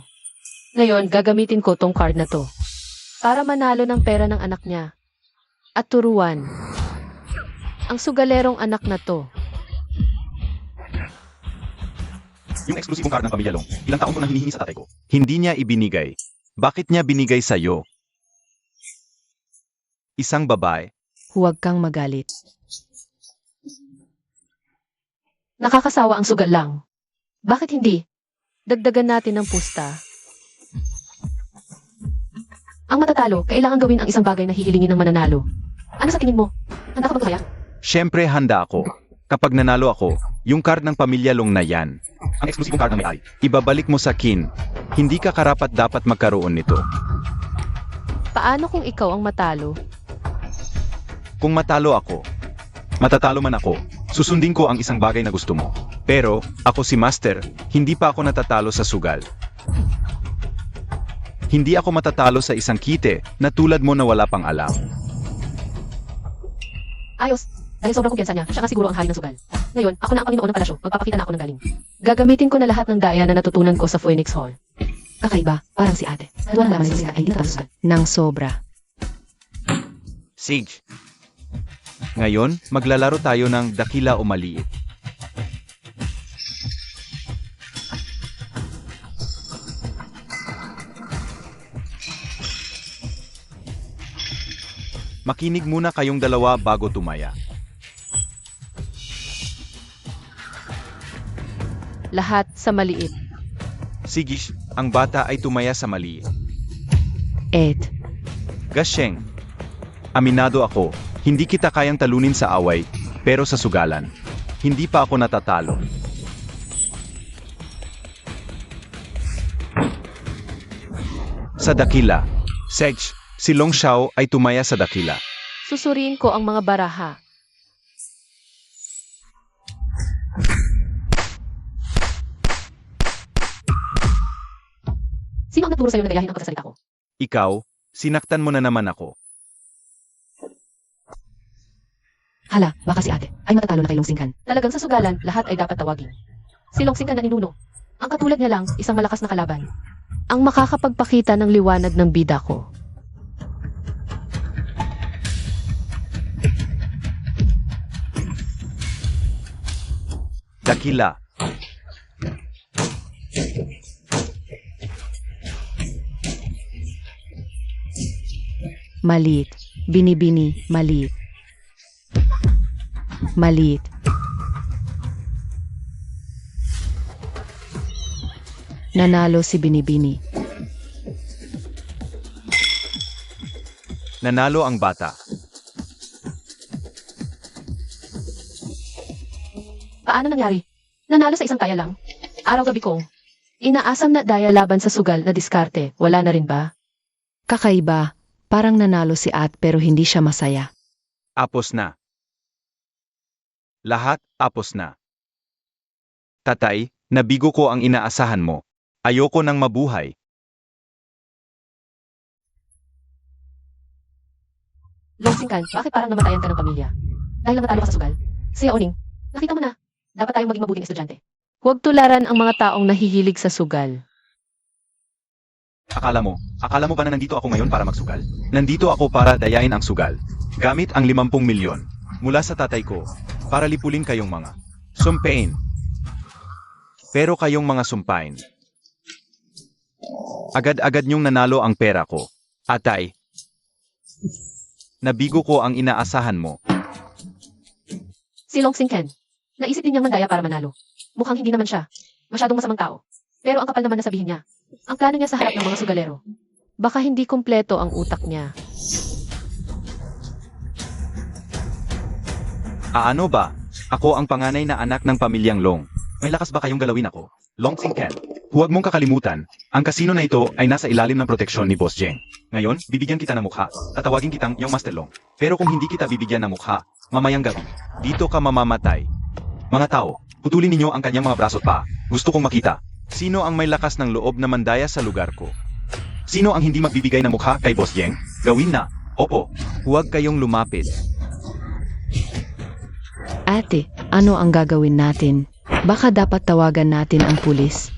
Ngayon, gagamitin ko tong card na to. Para manalo ng pera ng anak niya. At turuan. Ang sugalerong anak na to. Yung eksklusibong card ng pamilya Long, ilang taon ko nang hinihingi sa tatay ko. Hindi niya ibinigay. Bakit niya binigay sa iyo? Isang babae, Huwag kang magalit. Nakakasawa ang sugal lang. Bakit hindi? Dagdagan natin ng pusta. Ang matatalo, kailangan gawin ang isang bagay na hihilingin ng mananalo. Ano sa tingin mo? Handa ka magpahaya? Siyempre handa ako. Kapag nanalo ako, yung card ng pamilya Long na yan, Ang eksklusibong card ng may-ari. ibabalik mo sa kin. Hindi ka karapat dapat magkaroon nito. Paano kung ikaw ang matalo? Kung matalo ako, matatalo man ako, susundin ko ang isang bagay na gusto mo. Pero, ako si Master, hindi pa ako natatalo sa sugal. Hindi ako matatalo sa isang kite na tulad mo na wala pang alam. Ayos. Dahil sobrang kumpiyansa niya, siya nga siguro ang hari ng sugal. Ngayon, ako na ang Panginoon ng palasyo. Magpapakita na ako ng galing. Gagamitin ko na lahat ng daya na natutunan ko sa Phoenix Hall. Kakaiba, parang si ate. Tuwa na naman si ay hindi natapos ng sobra. Sige. Ngayon, maglalaro tayo ng dakila o maliit. Makinig muna kayong dalawa bago tumaya. Lahat sa maliit. Sige, ang bata ay tumaya sa maliit. Ed, Gasyeng. Aminado ako, hindi kita kayang talunin sa away, pero sa sugalan, hindi pa ako natatalo. Sa dakila, Sedge, si Long Xiao ay tumaya sa dakila. Susuriin ko ang mga baraha. Sino ang nagturo sa'yo na gayahin ang pagsasalita ko? Ikaw, sinaktan mo na naman ako. hala, baka si ate ay matatalo na kay Longsingkan. Talagang sa sugalan, lahat ay dapat tawagin. Si Longsingkan na ninuno. Ang katulad niya lang, isang malakas na kalaban. Ang makakapagpakita ng liwanag ng bida ko. Dakila. Maliit, binibini, maliit. Maliit. Nanalo si Binibini. Nanalo ang bata. Paano nangyari? Nanalo sa isang taya lang. Araw-gabi kong inaasam na daya laban sa sugal na diskarte. Wala na rin ba? Kakaiba, parang nanalo si At pero hindi siya masaya. Apos na. Lahat, apos na. Tatay, nabigo ko ang inaasahan mo. Ayoko nang mabuhay. Longsingkan, bakit parang namatayan ka ng pamilya? Dahil lang natalo ka sa sugal? Siya Oning, nakita mo na. Dapat tayong maging mabuting estudyante. Huwag tularan ang mga taong nahihilig sa sugal. Akala mo ba na nandito ako ngayon para magsugal? Nandito ako para dayain ang sugal. Gamit ang 50 milyon. Mula sa tatay ko, para lipulin kayong mga sumpain. Pero kayong mga sumpain. Agad-agad niyong nanalo ang pera ko. Atay, nabigo ko ang inaasahan mo. Si Longsingkan, naisip din niyang mandaya para manalo. Mukhang hindi naman siya. Masyadong masamang tao. Pero ang kapal naman na sabihin niya. Ang plano niya sa harap ng mga sugalero. Baka hindi kumpleto ang utak niya. Ano ba? Ako ang panganay na anak ng pamilyang Long. May lakas ba kayong galawin ako? Longsingkan. Huwag mong kakalimutan, ang kasino na ito ay nasa ilalim ng proteksyon ni Boss Jeng. Ngayon, bibigyan kita ng mukha. Tatawagin kitang yung Master Long. Pero kung hindi kita bibigyan ng mukha, mamayang gabi, Dito ka mamamatay. mga tao, putulin ninyo ang kanyang mga braso at paa. Gusto kong makita. Sino ang may lakas ng loob na mandaya sa lugar ko? Sino ang hindi magbibigay ng mukha kay Boss Jeng? Gawin na. Opo. Huwag kayong lumapit. Ate, ano ang gagawin natin? Baka dapat tawagan natin ang pulis.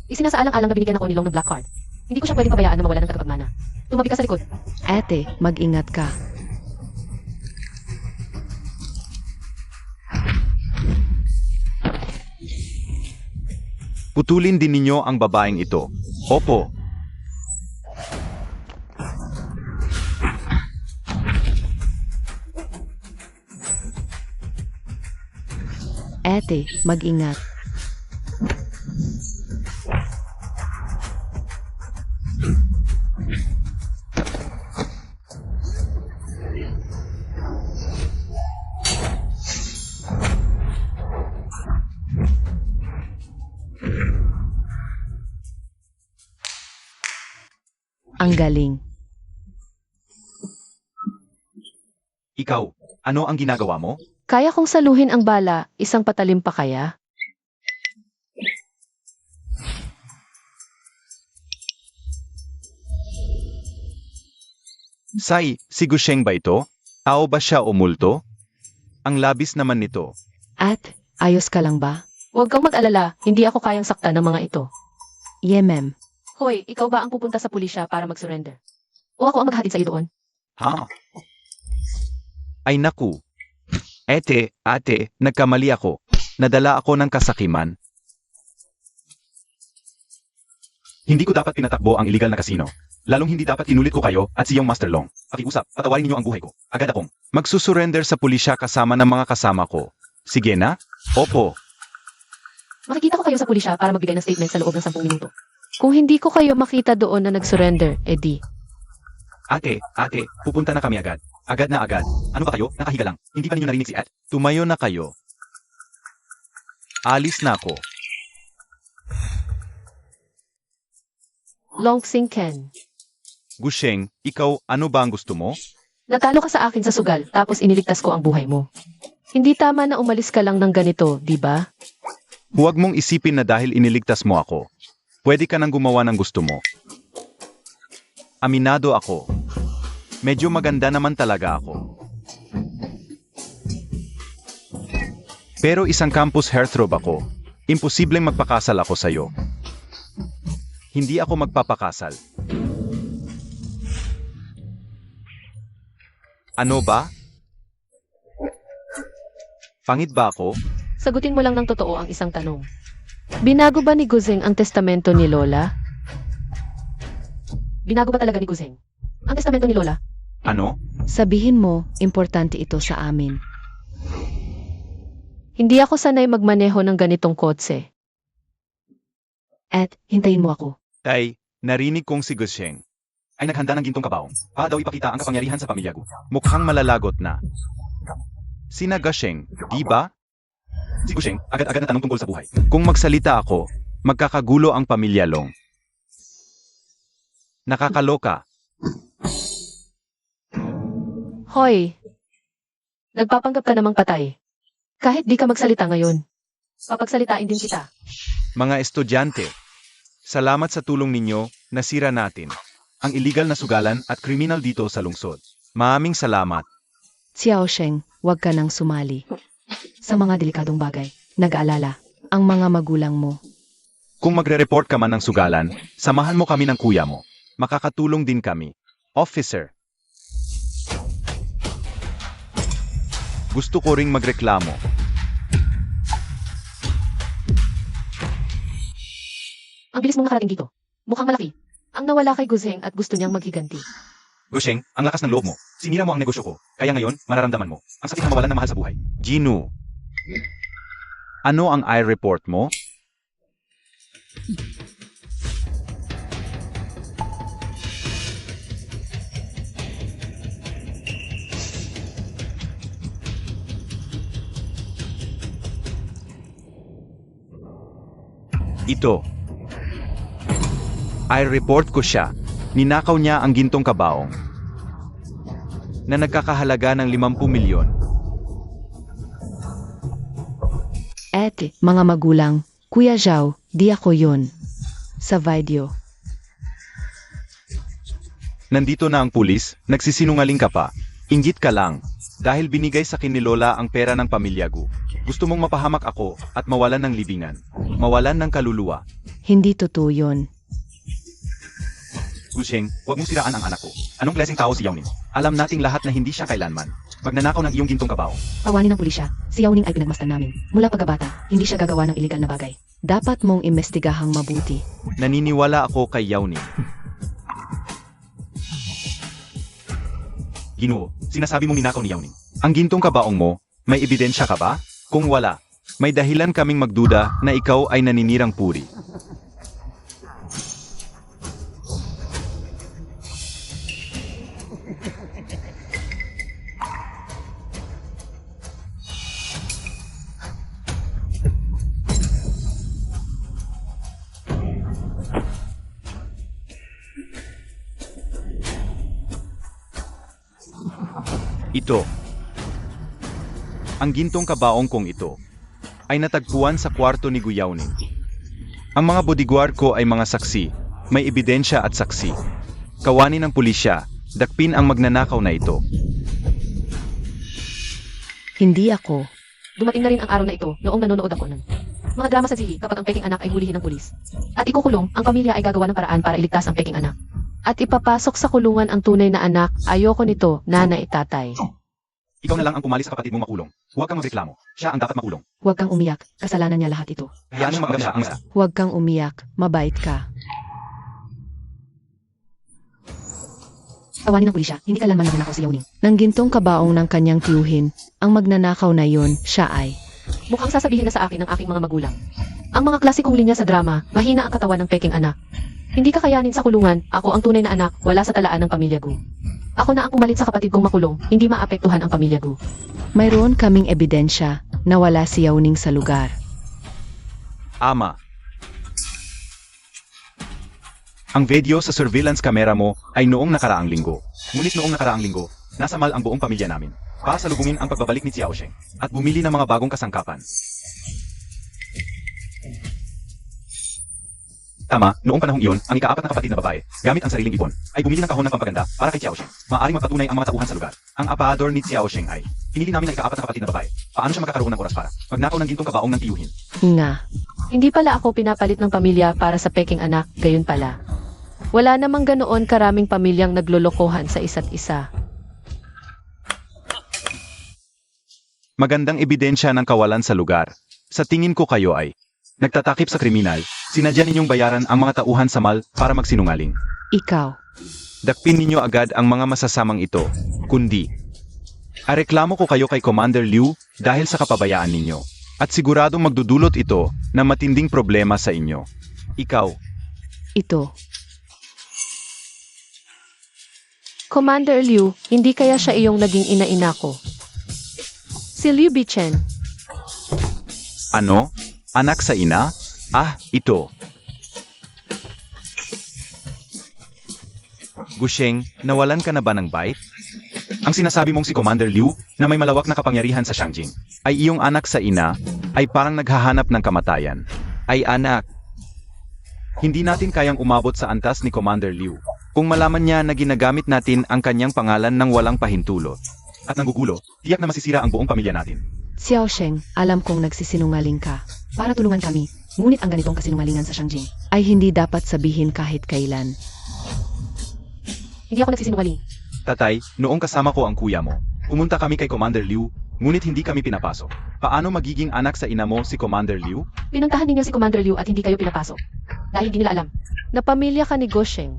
Isinasaalang-alang na binigyan ako ni Long ng black card. Hindi ko siya pwedeng pabayaan na mawala ng tagapagmana. Tumabi ka sa likod. Ate, mag-ingat ka. Putulin din ninyo ang babaeng ito. Opo. Ate, mag-ingat. Ang galing. Ikaw, ano ang ginagawa mo? Kaya kong saluhin ang bala, isang patalim pa kaya? Si Gusheng ba ito? Tao ba siya o multo? Ang labis naman nito. At, ayos ka lang ba? Huwag kang mag-alala, hindi ako kayang saktan ng mga ito. Yemem. Hoy, ikaw ba ang pupunta sa pulisya para mag-surrender? O ako ang maghatid sa iyo doon? Ha? Ay naku. Ate, nagkamali ako. Nadala ako ng kasakiman. Hindi ko dapat pinatakbo ang illegal na kasino. Lalong hindi dapat inulit ko kayo at siyang Master Long. Pakiusap, patawarin ninyo ang buhay ko. Agad akong. Magsusurrender sa pulisya kasama ng mga kasama ko. Sige na? Opo. Makikita ko kayo sa pulisya para magbigay ng statement sa loob ng 10 minuto. Kung hindi ko kayo makita doon na nag-surrender, edi. Ate, pupunta na kami agad. Agad na agad. Ano ba kayo? Nakahiga lang. Hindi pa ninyo narinig si Ed? Tumayo na kayo. Alis na ako. Longsing Ken. Gusheng, ikaw, ano ba ang gusto mo? Natalo ka sa akin sa sugal, tapos iniligtas ko ang buhay mo. Hindi tama na umalis ka lang ng ganito, di ba? Huwag mong isipin na dahil iniligtas mo ako. Pwede ka nang gumawa ng gusto mo. Aminado ako. Medyo maganda naman talaga ako. Pero isang campus heartthrob ako. Imposibleng magpakasal ako sa'yo. Hindi ako magpapakasal. Ano ba? Pangit ba ako? Sagutin mo lang ng totoo ang isang tanong. Binago ba ni Guzeng ang testamento ni Lola? Binago ba talaga ni Guzeng ang testamento ni Lola? Ano? Sabihin mo, importante ito sa amin. Hindi ako sanay magmaneho ng ganitong kotse. At, hintayin mo ako. Tay, narinig kong si Gusheng. Ay naghanda ng gintong kabaong. Para daw ipakita ang kapangyarihan sa pamilya ko. Mukhang malalagot na. Sina Gusheng, di ba? Si Gusheng, agad-agad na tanong tungkol sa buhay. Kung magsalita ako, magkakagulo ang pamilya Long. Nakakaloka. Hoy! Nagpapanggap ka namang patay. Kahit di ka magsalita ngayon. Papagsalitain din kita. Mga estudyante, salamat sa tulong ninyo, nasira natin ang illegal na sugalan at kriminal dito sa lungsod. Maraming salamat. Xiaosheng, huwag ka nang sumali. Sa mga delikadong bagay, nag-aalala, ang mga magulang mo. Kung magre-report ka man ng sugalan, samahan mo kami ng kuya mo. Makakatulong din kami. Officer. Gusto ko ring magreklamo. Ang bilis mong nakarating dito. Mukhang malaki. Ang nawala kay Guzeng at gusto niyang maghiganti. Gusheng, ang lakas ng loob mo. Sinira mo ang negosyo ko. Kaya ngayon, mararamdaman mo. Ang sakit na mawalan ng mahal sa buhay. Ginu. Ano ang i-report mo? Ito. I-report ko siya. Ninakaw niya ang gintong kabaong na nagkakahalaga ng 50 milyon. Ete, mga magulang, Kuya Zhao, di ako yun. Sa video. Nandito na ang pulis, nagsisinungaling ka pa. Inggit ka lang. Dahil binigay sa akin ni Lola ang pera ng pamilya ko. Gusto mong mapahamak ako at mawalan ng libingan. Mawalan ng kaluluwa. Hindi totoo yun. Gusheng, huwag mong siraan ang anak ko. Anong klaseng tao si Yaunin? Alam nating lahat na hindi siya kailanman magnanakaw ng iyong gintong kabaong. Tawanin ng pulisya. Si Yao Ning ay pinagmasdan namin. Mula pagkabata, hindi siya gagawa ng iligal na bagay. Dapat mong imbestigahang mabuti. Naniniwala ako kay Yauning. Ginoo, sinasabi mong ninakaw ni Yaunin. Ang gintong kabaong mo, may ebidensya ka ba? Kung wala, May dahilan kaming magduda na ikaw ay naninirang puri. Ito. Ang gintong kabaong kong ito ay natagpuan sa kwarto ni Guyauning. Ang mga bodyguard ko ay mga saksi, may ebidensya at saksi. Kawanin ng pulisya, dakpin ang magnanakaw na ito. Hindi ako. Dumating na rin ang araw na ito noong nanonood ako ng mga drama sa TV kapag ang peking anak ay hulihin ng pulis. At ikukulong, ang pamilya ay gagawa ng paraan para iligtas ang peking anak. At ipapasok sa kulungan ang tunay na anak, ayoko nito, nanay tatay. Ikaw na lang ang pumali sa kapatid mong makulong. Huwag kang magreklamo. Siya ang dapat makulong. Huwag kang umiyak. Kasalanan niya lahat ito. Hayaan niyang magamit siya ang isa. Huwag kang umiyak. Mabait ka. Tawanin ng pulisya, hindi ka lang man magnanakaw si Yauning. Nang gintong kabaong ng kanyang tiyuhin, ang magnanakaw na yon, siya ay. Mukhang sasabihin na sa akin ng aking mga magulang. Ang mga klasikong linya sa drama, mahina ang katawan ng peking anak. Hindi kakayanin sa kulungan, ako ang tunay na anak, wala sa talaan ng pamilya ko. Ako na ang pumalit sa kapatid kong makulong, hindi maapektuhan ang pamilya ko. Mayroon kaming ebidensya na wala si Yauning sa lugar. Ama, Ang video sa surveillance camera mo ay noong nakaraang linggo. Ngunit noong nakaraang linggo, nasa mal ang buong pamilya namin. Pasalubungin ang pagbabalik ni Xiaosheng at bumili ng mga bagong kasangkapan. Tama, noong panahong iyon, ang ikaapat na kapatid na babae, gamit ang sariling ipon, ay bumili ng kahon ng pampaganda para kay Xiaosheng. Maaaring magpatunay ang mga tauhan sa lugar. Ang apador ni Xiaosheng ay, pinili namin ang ikaapat na kapatid na babae. Paano siya magkakaroon ng oras para magnakaw ng gintong kabaong ng tiyuhin? Nga. Hindi pala ako pinapalit ng pamilya para sa peking anak, gayon pala. Wala namang ganoon karaming pamilyang naglolokohan sa isa't isa. magandang ebidensya ng kawalan sa lugar. Sa tingin ko kayo ay nagtatakip sa kriminal, sinadya ninyong bayaran ang mga tauhan sa mal para magsinungaling. Ikaw. Dakpin ninyo agad ang mga masasamang ito, kundi areklamo ko kayo kay Commander Liu dahil sa kapabayaan ninyo. At siguradong magdudulot ito ng matinding problema sa inyo. Ikaw, Ito. Commander Liu, hindi kaya siya iyong naging ina-ina ko? Si Liu Bichen. ano? Anak sa ina? Ah, ito. Gusheng, nawalan ka na ba ng bite? Ang sinasabi mong si Commander Liu na may malawak na kapangyarihan sa Shangjing. Ay iyong anak sa ina, ay parang naghahanap ng kamatayan. Ay anak, hindi natin kayang umabot sa antas ni Commander Liu. Kung malaman niya na ginagamit natin ang kanyang pangalan ng walang pahintulot. At nanggugulo, tiyak na masisira ang buong pamilya natin. Xiaosheng, alam kong nagsisinungaling ka. Para tulungan kami, ngunit ang ganitong kasinungalingan sa Shangjing. Ay hindi dapat sabihin kahit kailan. Hindi ako nagsisinungaling. Tatay, noong kasama ko ang kuya mo, Pumunta kami kay Commander Liu, ngunit hindi kami pinapasok. paano magiging anak sa ina mo si Commander Liu? Pinuntahan ninyo si Commander Liu at hindi kayo pinapasok. Dahil di nila alam na pamilya ka ni Gusheng.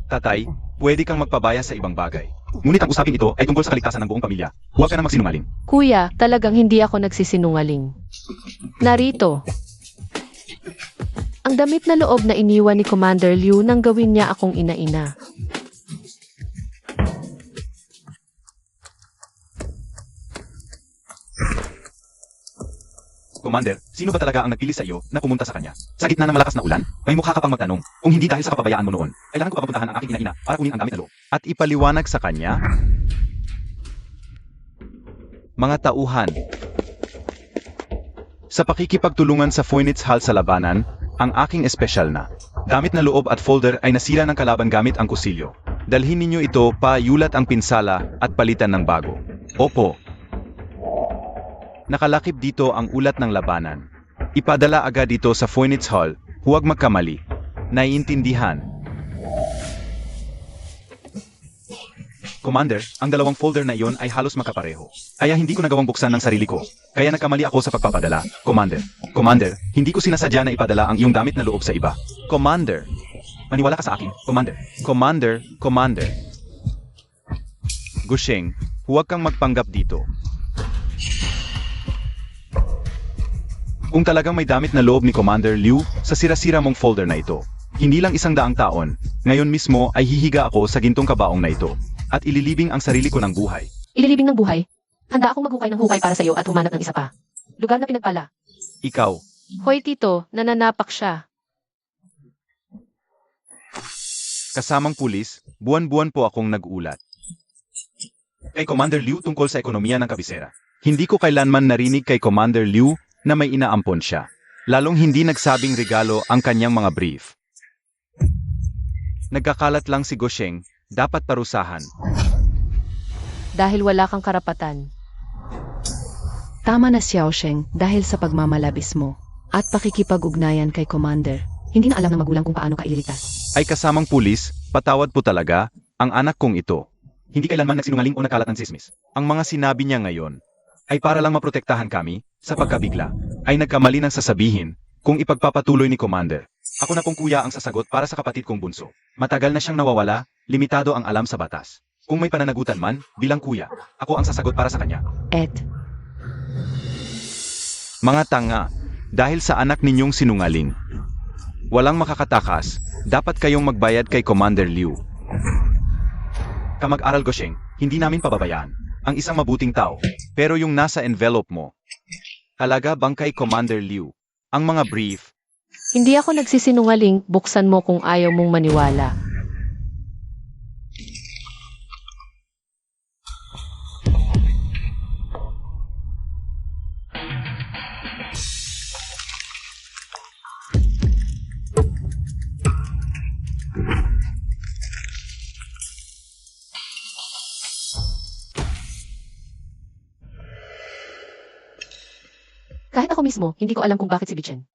Tatay, pwede kang magpabaya sa ibang bagay. Ngunit ang usapin ito ay tungkol sa kaligtasan ng buong pamilya. Huwag ka na magsinungaling. Kuya, talagang hindi ako nagsisinungaling. Narito. Ang damit na loob na iniwan ni Commander Liu nang gawin niya akong ina-ina. Commander, sino ba talaga ang nagpili sa iyo na pumunta sa kanya? Sa gitna ng malakas na ulan, may mukha ka pang magtanong. Kung hindi dahil sa kapabayaan mo noon, kailangan ko pa papuntahan ang aking ina-ina para kunin ang gamit na loob. At ipaliwanag sa kanya? Mga tauhan, sa pakikipagtulungan sa Phoenix Hall sa labanan, ang aking espesyal na gamit na loob at folder ay nasira ng kalaban gamit ang kusilyo. Dalhin ninyo ito pa yulat ang pinsala at palitan ng bago. Opo. Nakalakip dito ang ulat ng labanan. Ipadala agad ito sa Phoenix Hall, huwag magkamali. Naiintindihan. Commander, ang dalawang folder na iyon ay halos makapareho. Kaya hindi ko nagawang buksan ng sarili ko. Kaya nagkamali ako sa pagpapadala. Commander, hindi ko sinasadya na ipadala ang iyong damit na loob sa iba. Commander, Maniwala ka sa akin, Commander. Commander. Gusheng, huwag kang magpanggap dito. Kung talagang may damit na loob ni Commander Liu sa sira-sira mong folder na ito, hindi lang 100 taon, ngayon mismo ay hihiga ako sa gintong kabaong na ito at ililibing ang sarili ko ng buhay. Ililibing ng buhay. Handa akong maghukay ng hukay para sa iyo at humanap ng isa pa. Lugar na pinagpala. Ikaw, Hoy tito, nananapak siya. kasamang pulis, buwan-buwan po akong nag-ulat. Kay Commander Liu tungkol sa ekonomiya ng kabisera. Hindi ko kailanman narinig kay Commander Liu na may inaampon siya. Lalong hindi nagsabing regalo ang kanyang mga brief. Nagkakalat lang si Gosheng, dapat parusahan. Dahil wala kang karapatan. Tama na Xiaosheng dahil sa pagmamalabis mo at pakikipag-ugnayan kay Commander. Hindi na alam ng magulang kung paano ka ililigtas. Ay kasamang pulis, patawad po talaga, ang anak kong ito. Hindi kailanman nagsinungaling o nagkalat ng sismis. Ang mga sinabi niya ngayon ay para lang maprotektahan kami sa pagkabigla. Ay nagkamali ng sasabihin kung ipagpapatuloy ni Commander. Ako na pong kuya ang sasagot para sa kapatid kong bunso. Matagal na siyang nawawala, limitado ang alam sa batas. Kung may pananagutan man, bilang kuya, ako ang sasagot para sa kanya. Ed, Mga tanga, dahil sa anak ninyong sinungaling. Walang makakatakas, dapat kayong magbayad kay Commander Liu. Kamag-aral Gosheng, hindi namin pababayaan ang isang mabuting tao. Pero yung nasa envelope mo, halaga bang kay Commander Liu? Ang mga brief, Hindi ako nagsisinungaling, buksan mo kung ayaw mong maniwala. Kahit ako mismo, hindi ko alam kung bakit si Bichen.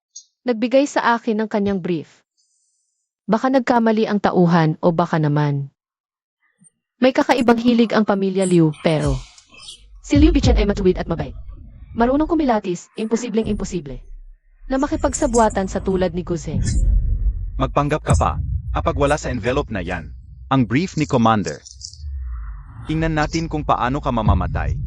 Nagbigay sa akin ng kanyang brief. Baka nagkamali ang tauhan o baka naman. May kakaibang hilig ang pamilya Liu pero Si Liu Bichen ay matuwid at mabait. Marunong kumilatis, imposibleng imposible. na makipagsabwatan sa tulad ni Guzeng. magpanggap ka pa, kapag wala sa envelope na yan, ang brief ni Commander. Tingnan natin kung paano ka mamamatay.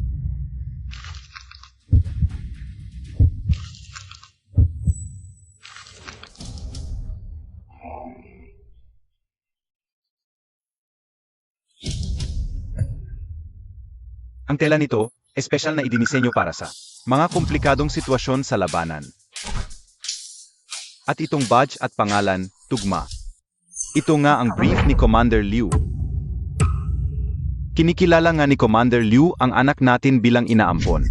Ang tela nito, espesyal na idinisenyo para sa mga komplikadong sitwasyon sa labanan. At itong badge at pangalan, tugma. Ito nga ang brief ni Commander Liu. Kinikilala nga ni Commander Liu ang anak natin bilang inaampon.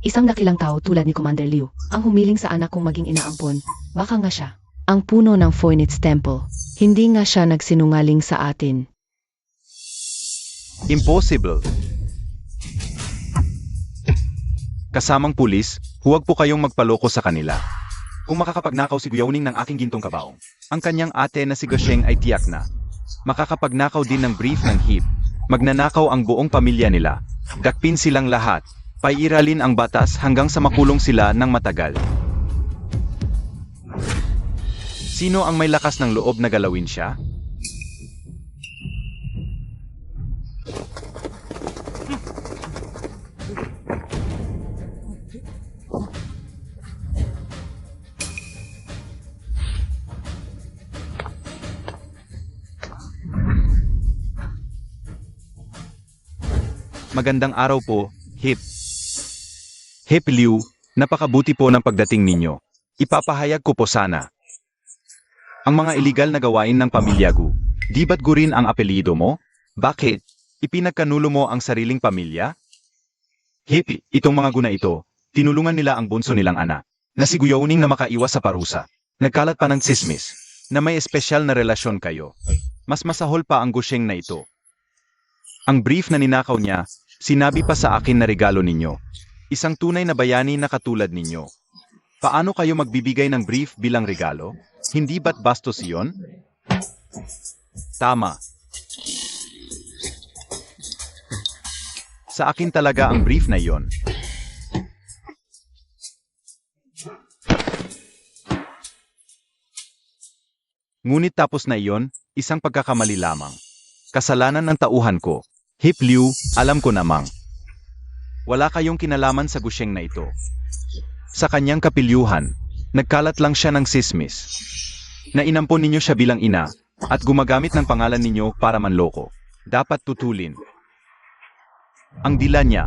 isang dakilang tao tulad ni Commander Liu ang humiling sa anak kong maging inaampon. Baka nga siya ang puno ng Phoenix Temple. Hindi nga siya nagsinungaling sa atin. Impossible. Kasamang pulis, huwag po kayong magpaloko sa kanila. Kung makakapagnakaw si Guyauning ng aking gintong kabaong, ang kanyang ate na si Gosheng ay tiyak na. Makakapagnakaw din ng brief ng HIP. Magnanakaw ang buong pamilya nila. Dakpin silang lahat. Pairalin ang batas hanggang sa makulong sila ng matagal. Sino ang may lakas ng loob na galawin siya? Magandang araw po, HIP. HIP Liu, napakabuti po ng pagdating ninyo. Ipapahayag ko po sana. Ang mga iligal na gawain ng pamilya Gu, di ba't Gu rin ang apelyido mo? Bakit? Ipinagkanulo mo ang sariling pamilya? HIP, itong mga Gu na ito, tinulungan nila ang bunso nilang anak, na si Guyauning na makaiwas sa parusa. Nagkalat pa ng tsismis, na may espesyal na relasyon kayo. Mas masahol pa ang Gosheng na ito. Ang brief na ninakaw niya, sinabi pa sa akin na regalo ninyo. Isang tunay na bayani na katulad ninyo. Paano kayo magbibigay ng brief bilang regalo? Hindi ba't bastos iyon? Tama. Sa akin talaga ang brief na iyon. Ngunit tapos na iyon, isang pagkakamali lamang. Kasalanan ng tauhan ko. HIP Liu, alam ko namang. Wala kayong kinalaman sa Gosheng na ito. Sa kanyang kapilyuhan, nagkalat lang siya ng sismis. Na inampon ninyo siya bilang ina, at gumagamit ng pangalan ninyo para manloko. Dapat tutulin. Ang dila niya.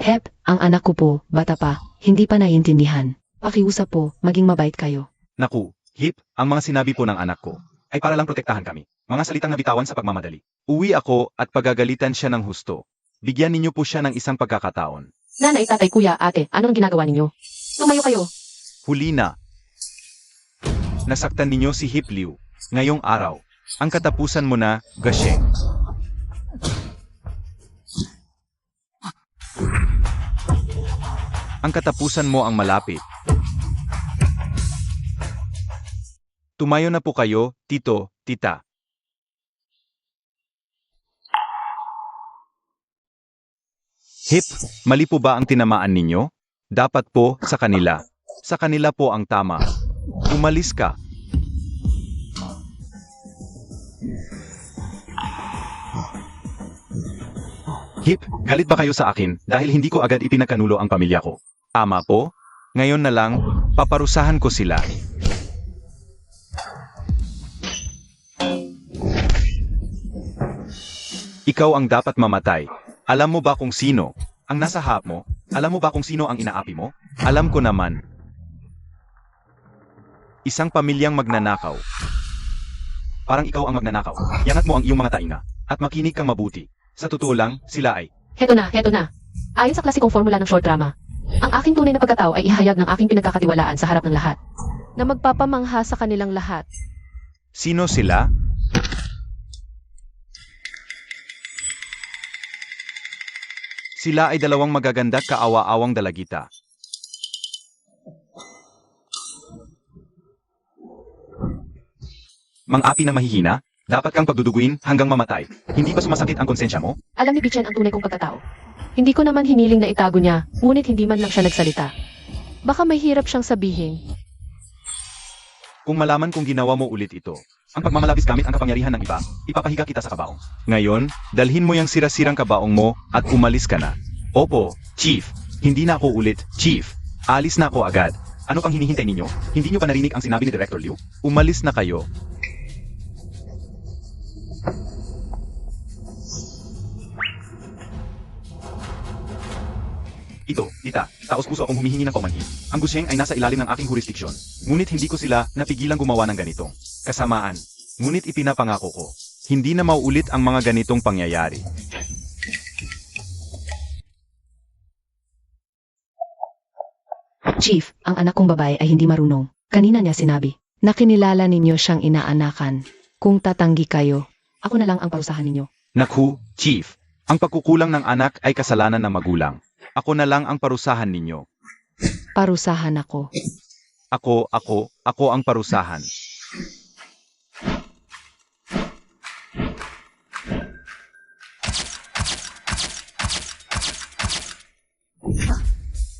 Hep, ang anak ko po, bata pa, hindi pa naiintindihan. Pakiusap po, maging mabait kayo. Naku, Hip, ang mga sinabi po ng anak ko ay para lang protektahan kami. Mga salitang nabitawan sa pagmamadali. Uwi ako at pagagalitan siya ng husto. Bigyan ninyo po siya ng isang pagkakataon. Nanay, tatay, kuya, ate, ano ang ginagawa ninyo? Tumayo kayo. Huli na. Nasaktan ninyo si Hip Liu. Ngayong araw, ang katapusan mo na, Gasheng. Ang katapusan mo ang malapit. Tumayo na po kayo, tito, tita. Hip, mali po ba ang tinamaan ninyo? Dapat po, sa kanila. Sa kanila po ang tama. Umalis ka. Hip, galit ba kayo sa akin dahil hindi ko agad ipinakanulo ang pamilya ko? Tama po. Ngayon na lang, paparusahan ko sila. Ikaw ang dapat mamatay. Alam mo ba kung sino ang nasa harap mo? Alam mo ba kung sino ang inaapi mo? Alam ko naman. Isang pamilyang magnanakaw. Parang ikaw ang magnanakaw. Iangat mo ang iyong mga tainga at makinig kang mabuti. Sa totoo lang, sila ay Heto na, heto na. Ayon sa klasikong formula ng short drama, ang aking tunay na pagkatao ay ihayag ng aking pinagkakatiwalaan sa harap ng lahat. Na magpapamangha sa kanilang lahat. Sino sila? Sila ay dalawang magaganda kaawa-awang dalagita. mang-api na mahihina, dapat kang pagduduguin hanggang mamatay. Hindi ba sumasakit ang konsensya mo? Alam ni Bichen ang tunay kong pagkatao. Hindi ko naman hiniling na itago niya, ngunit hindi man lang siya nagsalita. Baka may hirap siyang sabihin. Kung malaman kong ginawa mo ulit ito, Ang pagmamalabis gamit ang kapangyarihan ng iba, ipapahiga kita sa kabaong. ngayon, dalhin mo yung sira-sirang kabaong mo at umalis ka na. Opo, Chief. Hindi na ako ulit, Chief. Alis na ako agad. Ano pang hinihintay ninyo? Hindi nyo pa narinig ang sinabi ni Director Liu? Umalis na kayo. Ito, tita, taos-puso akong humihingi ng paumanhin. Ang Gusheng ay nasa ilalim ng aking jurisdiksyon. Ngunit hindi ko sila napigilang gumawa ng ganitong kasamaan. Ngunit ipinapangako ko, hindi na mauulit ang mga ganitong pangyayari. Chief, ang anak kong babae ay hindi marunong. Kanina niya sinabi, na kinilala ninyo siyang inaanakan. Kung tatanggi kayo, ako na lang ang parusahan ninyo. Naku, Chief, ang pagkukulang ng anak ay kasalanan ng magulang. Ako na lang ang parusahan ninyo. Parusahan ako. Ako ang parusahan.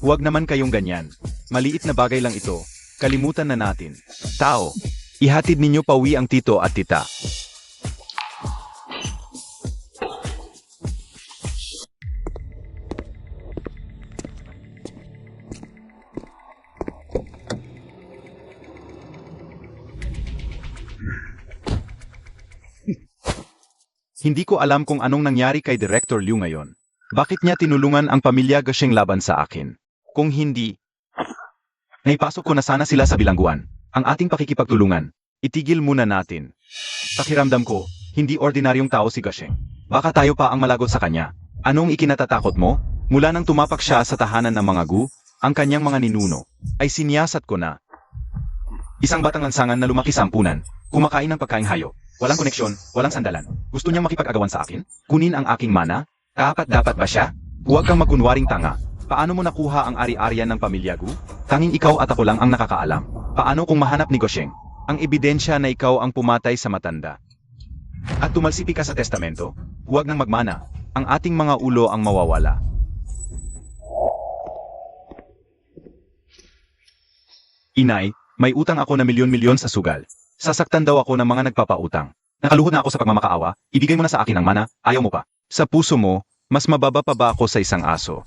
Huwag naman kayong ganyan. Maliit na bagay lang ito. Kalimutan na natin. Tao, ihatid ninyo pauwi ang tito at tita. Hindi ko alam kung anong nangyari kay Director Liu ngayon. Bakit niya tinulungan ang pamilya Gasheng laban sa akin? Kung hindi, Naipasok ko na sana sila sa bilangguan. Ang ating pakikipagtulungan. itigil muna natin. Pakiramdam ko, hindi ordinaryong tao si Gasheng. Baka tayo pa ang malagot sa kanya. Anong ikinatatakot mo? Mula nang tumapak siya sa tahanan ng mga gu, ang kanyang mga ninuno, ay siniyasat ko na. Isang batang lansangan na lumaki sa ampunan. Kumakain ng pagkaing hayop. Walang koneksyon, walang sandalan. Gusto niyang makipag-agawan sa akin? Kunin ang aking mana? Dapat ba siya? Huwag kang magkunwaring tanga. Paano mo nakuha ang ari-arian ng pamilya gu? Tanging ikaw at ako lang ang nakakaalam. Paano kung mahanap ni Gasheng? Ang ebidensya na ikaw ang pumatay sa matanda. At tumalsipi ka sa testamento? Huwag nang magmana. Ang ating mga ulo ang mawawala. Inay, may utang ako na milyon-milyon sa sugal. Sasaktan daw ako ng mga nagpapautang. Nakaluhod na ako sa pagmamakaawa, ibigay mo na sa akin ang mana, ayaw mo pa. Sa puso mo, mas mababa pa ba ako sa isang aso?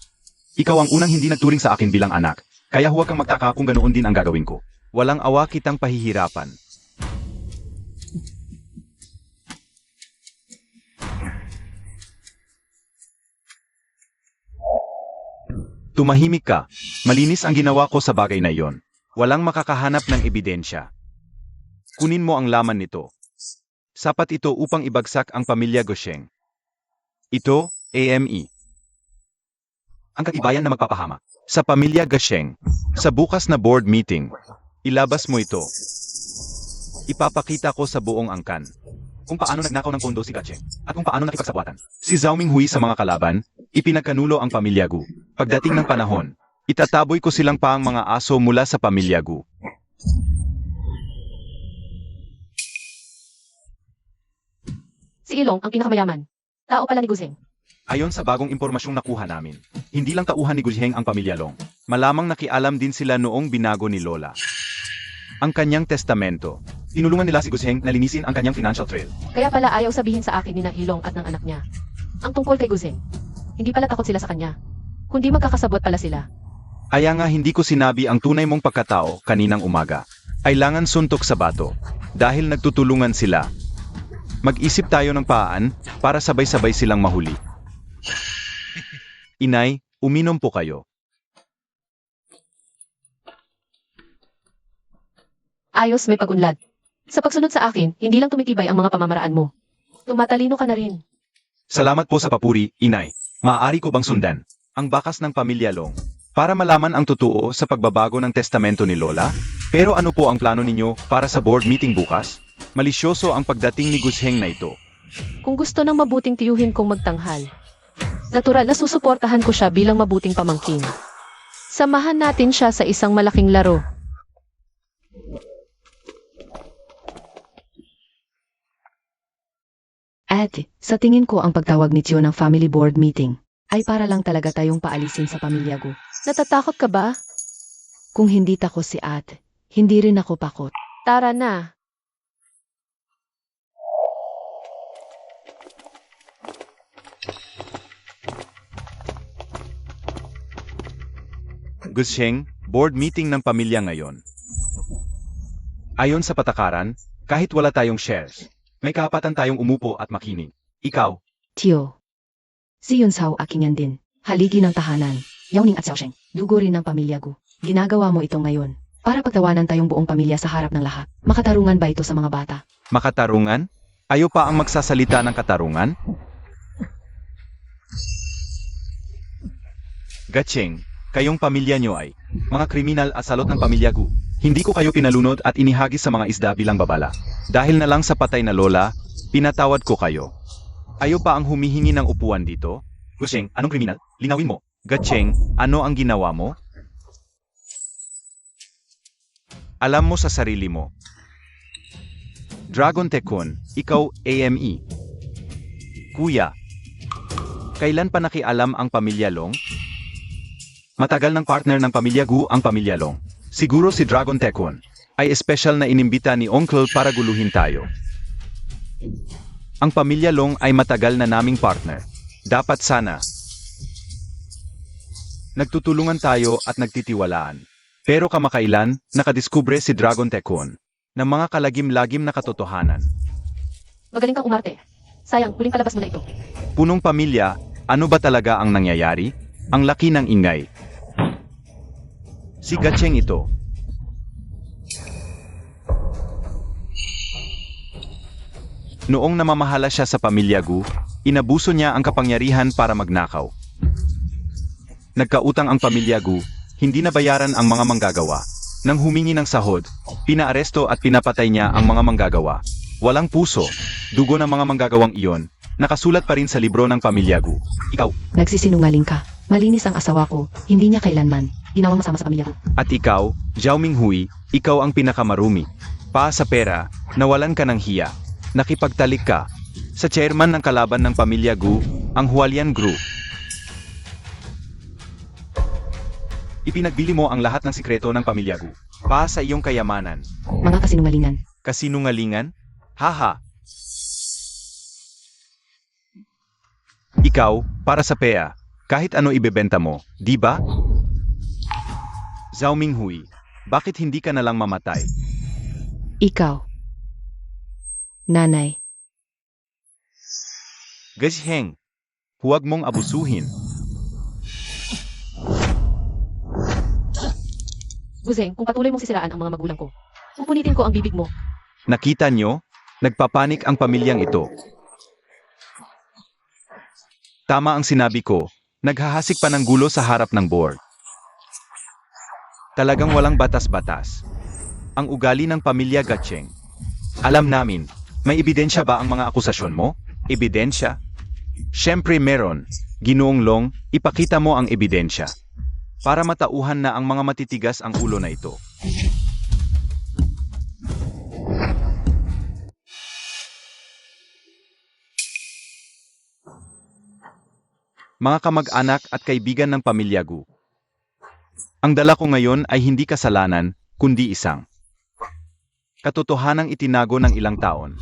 Ikaw ang unang hindi nagturing sa akin bilang anak. Kaya huwag kang magtaka kung ganoon din ang gagawin ko. Walang awa kitang pahihirapan. Tumahimik ka. Malinis ang ginawa ko sa bagay na iyon. Walang makakahanap ng ebidensya. Kunin mo ang laman nito. Sapat ito upang ibagsak ang pamilya Gosheng. Ito, AME. Ang katibayan na magpapahama. Sa pamilya Gosheng. Sa bukas na board meeting. Ilabas mo ito. Ipapakita ko sa buong angkan. Kung paano nagnakaw ng pondo si Gatcheng. At kung paano nakipagsabwatan. Si Zhao Minghui sa mga kalaban, ipinagkanulo ang pamilya Gu. Pagdating ng panahon, Itataboy ko silang paang mga aso mula sa pamilya Gu. Si Ilong ang pinakamayaman. Tao pala ni Guzheng. ayon sa bagong impormasyong nakuha namin, hindi lang tauhan ni Guzheng ang pamilya Long. Malamang nakialam din sila noong binago ni Lola ang kanyang testamento. Tinulungan nila si Guzheng na linisin ang kanyang financial trail. Kaya pala ayaw sabihin sa akin ni na Ilong at ng anak niya. Ang tungkol kay Guzheng. Hindi pala takot sila sa kanya. Kundi magkakasabot pala sila. Kaya nga hindi ko sinabi ang tunay mong pagkatao kaninang umaga. Kailangan suntok sa bato. Dahil nagtutulungan sila. Mag-isip tayo ng paan para sabay-sabay silang mahuli. Inay, uminom po kayo. Ayos, may pag-unlad. Sa pagsunod sa akin, hindi lang tumitibay ang mga pamamaraan mo. Tumatalino ka na rin. Salamat po sa papuri, inay. Maaari ko bang sundan? Ang bakas ng pamilya Long. Para malaman ang totoo sa pagbabago ng testamento ni Lola. Pero ano po ang plano ninyo para sa board meeting bukas? Malisyoso ang pagdating ni Guzheng na ito. Kung gusto ng mabuting tiyuhin kong magtanghal, natural na susuportahan ko siya bilang mabuting pamangkin. Samahan natin siya sa isang malaking laro. Ate, sa tingin ko ang pagtawag ni Tio ng family board meeting ay para lang talaga tayong paalisin sa pamilya ko. Natatakot ka ba? Kung hindi takot si ate, hindi rin ako pakot. Tara na. Guzheng, board meeting ng pamilya ngayon. Ayon sa patakaran, kahit wala tayong shares, may karapatan tayong umupo at makinig. Ikaw, Tio, si Yun Sao akin yan din. Haligi ng tahanan. Yao Ning at Xiaosheng, dugo rin ng pamilya ko. Ginagawa mo ito ngayon para pagtawanan tayong buong pamilya sa harap ng lahat. Makatarungan ba ito sa mga bata? Makatarungan? Ayo pa ang magsasalita ng katarungan? Gatcheng, kayong pamilya nyo ay mga kriminal at salot ng pamilya Gu. Hindi ko kayo pinalunod at inihagis sa mga isda bilang babala. dahil na lang sa patay na lola, pinatawad ko kayo. Ayo pa ang humihingi ng upuan dito? Guzheng, anong kriminal? Linawin mo. Gatcheng, ano ang ginawa mo? Alam mo sa sarili mo. Dragon Tekun, ikaw AME. Kuya, kailan pa nakialam ang pamilya Long? Matagal ng partner ng pamilya Gu ang pamilya Long. Siguro si Dragon Tekun. Ay espesyal na inimbita ni Uncle para guluhin tayo. Ang pamilya Long ay matagal na naming partner. Dapat sana. Nagtutulungan tayo at nagtitiwalaan. Pero kamakailan, nakadiskubre si Dragon Tekun ng mga kalagim-lagim na katotohanan. Magaling kang umarte. Sayang, huling palabas mo na ito. Punong pamilya, ano ba talaga ang nangyayari? Ang laki ng ingay. Si Gatcheng ito. Noong namamahala siya sa pamilya Gu, inabuso niya ang kapangyarihan para magnakaw. Nagkautang ang pamilya Gu, hindi nabayaran ang mga manggagawa. Nang humingi ng sahod, pinaaresto at pinapatay niya ang mga manggagawa. Walang puso, dugo ng mga manggagawang iyon, nakasulat pa rin sa libro ng pamilya Gu. Ikaw, Nagsisinungaling ka. Malinis ang asawa ko, hindi niya kailanman ginawang masama sa pamilya ko. At ikaw, Zhao Minghui, ikaw ang pinakamarumi. Pa sa pera, nawalan ka ng hiya. Nakipagtalik ka sa chairman ng kalaban ng pamilya Gu, ang Hualian Group. ipinagbili mo ang lahat ng sikreto ng pamilya Gu. Pa sa iyong kayamanan. Mga kasinungalingan. Kasinungalingan? Haha. Ikaw, para sa PEA, Kahit ano ibebenta mo, di ba? Zhao Minghui, bakit hindi ka nalang mamatay? Ikaw. Nanay. Gasheng, huwag mong abusuhin. Guzeng, kung patuloy mong sisiraan ang mga magulang ko, pupunitin ko ang bibig mo. Nakita nyo? Nagpapanik ang pamilyang ito. Tama ang sinabi ko, naghahasik pa ng gulo sa harap ng board. Talagang walang batas-batas. Ang ugali ng pamilya Gatcheng. Alam namin, may ebidensya ba ang mga akusasyon mo? Ebidensya? Siyempre meron. Ginoong Long, ipakita mo ang ebidensya. Para matauhan na ang mga matitigas ang ulo na ito. Mga kamag-anak at kaibigan ng pamilya Gu. Ang dala ko ngayon ay hindi kasalanan, kundi isang katotohanang itinago ng ilang taon.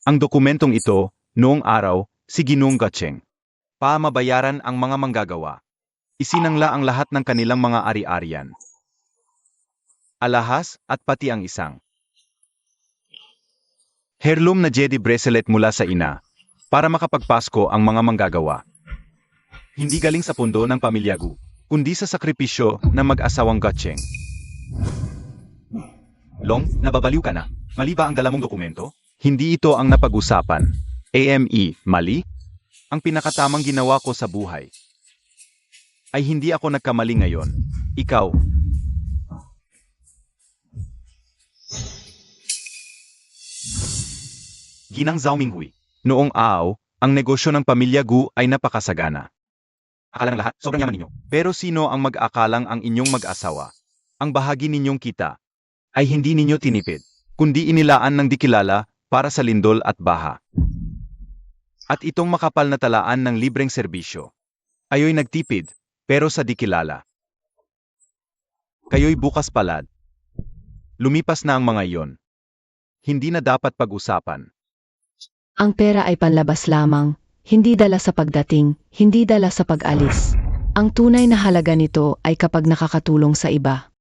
Ang dokumentong ito, noong araw, si Ginoong Gatcheng. Mabayaran ang mga manggagawa. Isinangla ang lahat ng kanilang mga ari-arian. Alahas at pati ang isang heirloom na Jedi bracelet mula sa ina, para makapagpasko ang mga manggagawa. Hindi galing sa pundo ng pamilya Gu, kundi sa sakripisyo ng mag-asawang Gatcheng. Long, nababaliw ka na. Mali ba ang dala mong dokumento? Hindi ito ang napag-usapan. AME, mali? Ang pinakatamang ginawa ko sa buhay ay hindi ako nagkamali ngayon. Ikaw. Ginang Zhao Minghui. Noong araw, ang negosyo ng pamilya Gu ay napakasagana. Akala ng lahat, sobrang yaman ninyo. Pero sino ang mag-aakalang ang inyong mag-asawa? Ang bahagi ninyong kita ay hindi ninyo tinipid, kundi inilaan ng dikilala para sa lindol at baha. At itong makapal na talaan ng libreng serbisyo. Ayo'y nagtipid, pero sa dikilala. Kayo'y bukas palad. Lumipas na ang mga iyon. Hindi na dapat pag-usapan. Ang pera ay panlabas lamang, hindi dala sa pagdating, hindi dala sa pag-alis. Ang tunay na halaga nito ay kapag nakakatulong sa iba.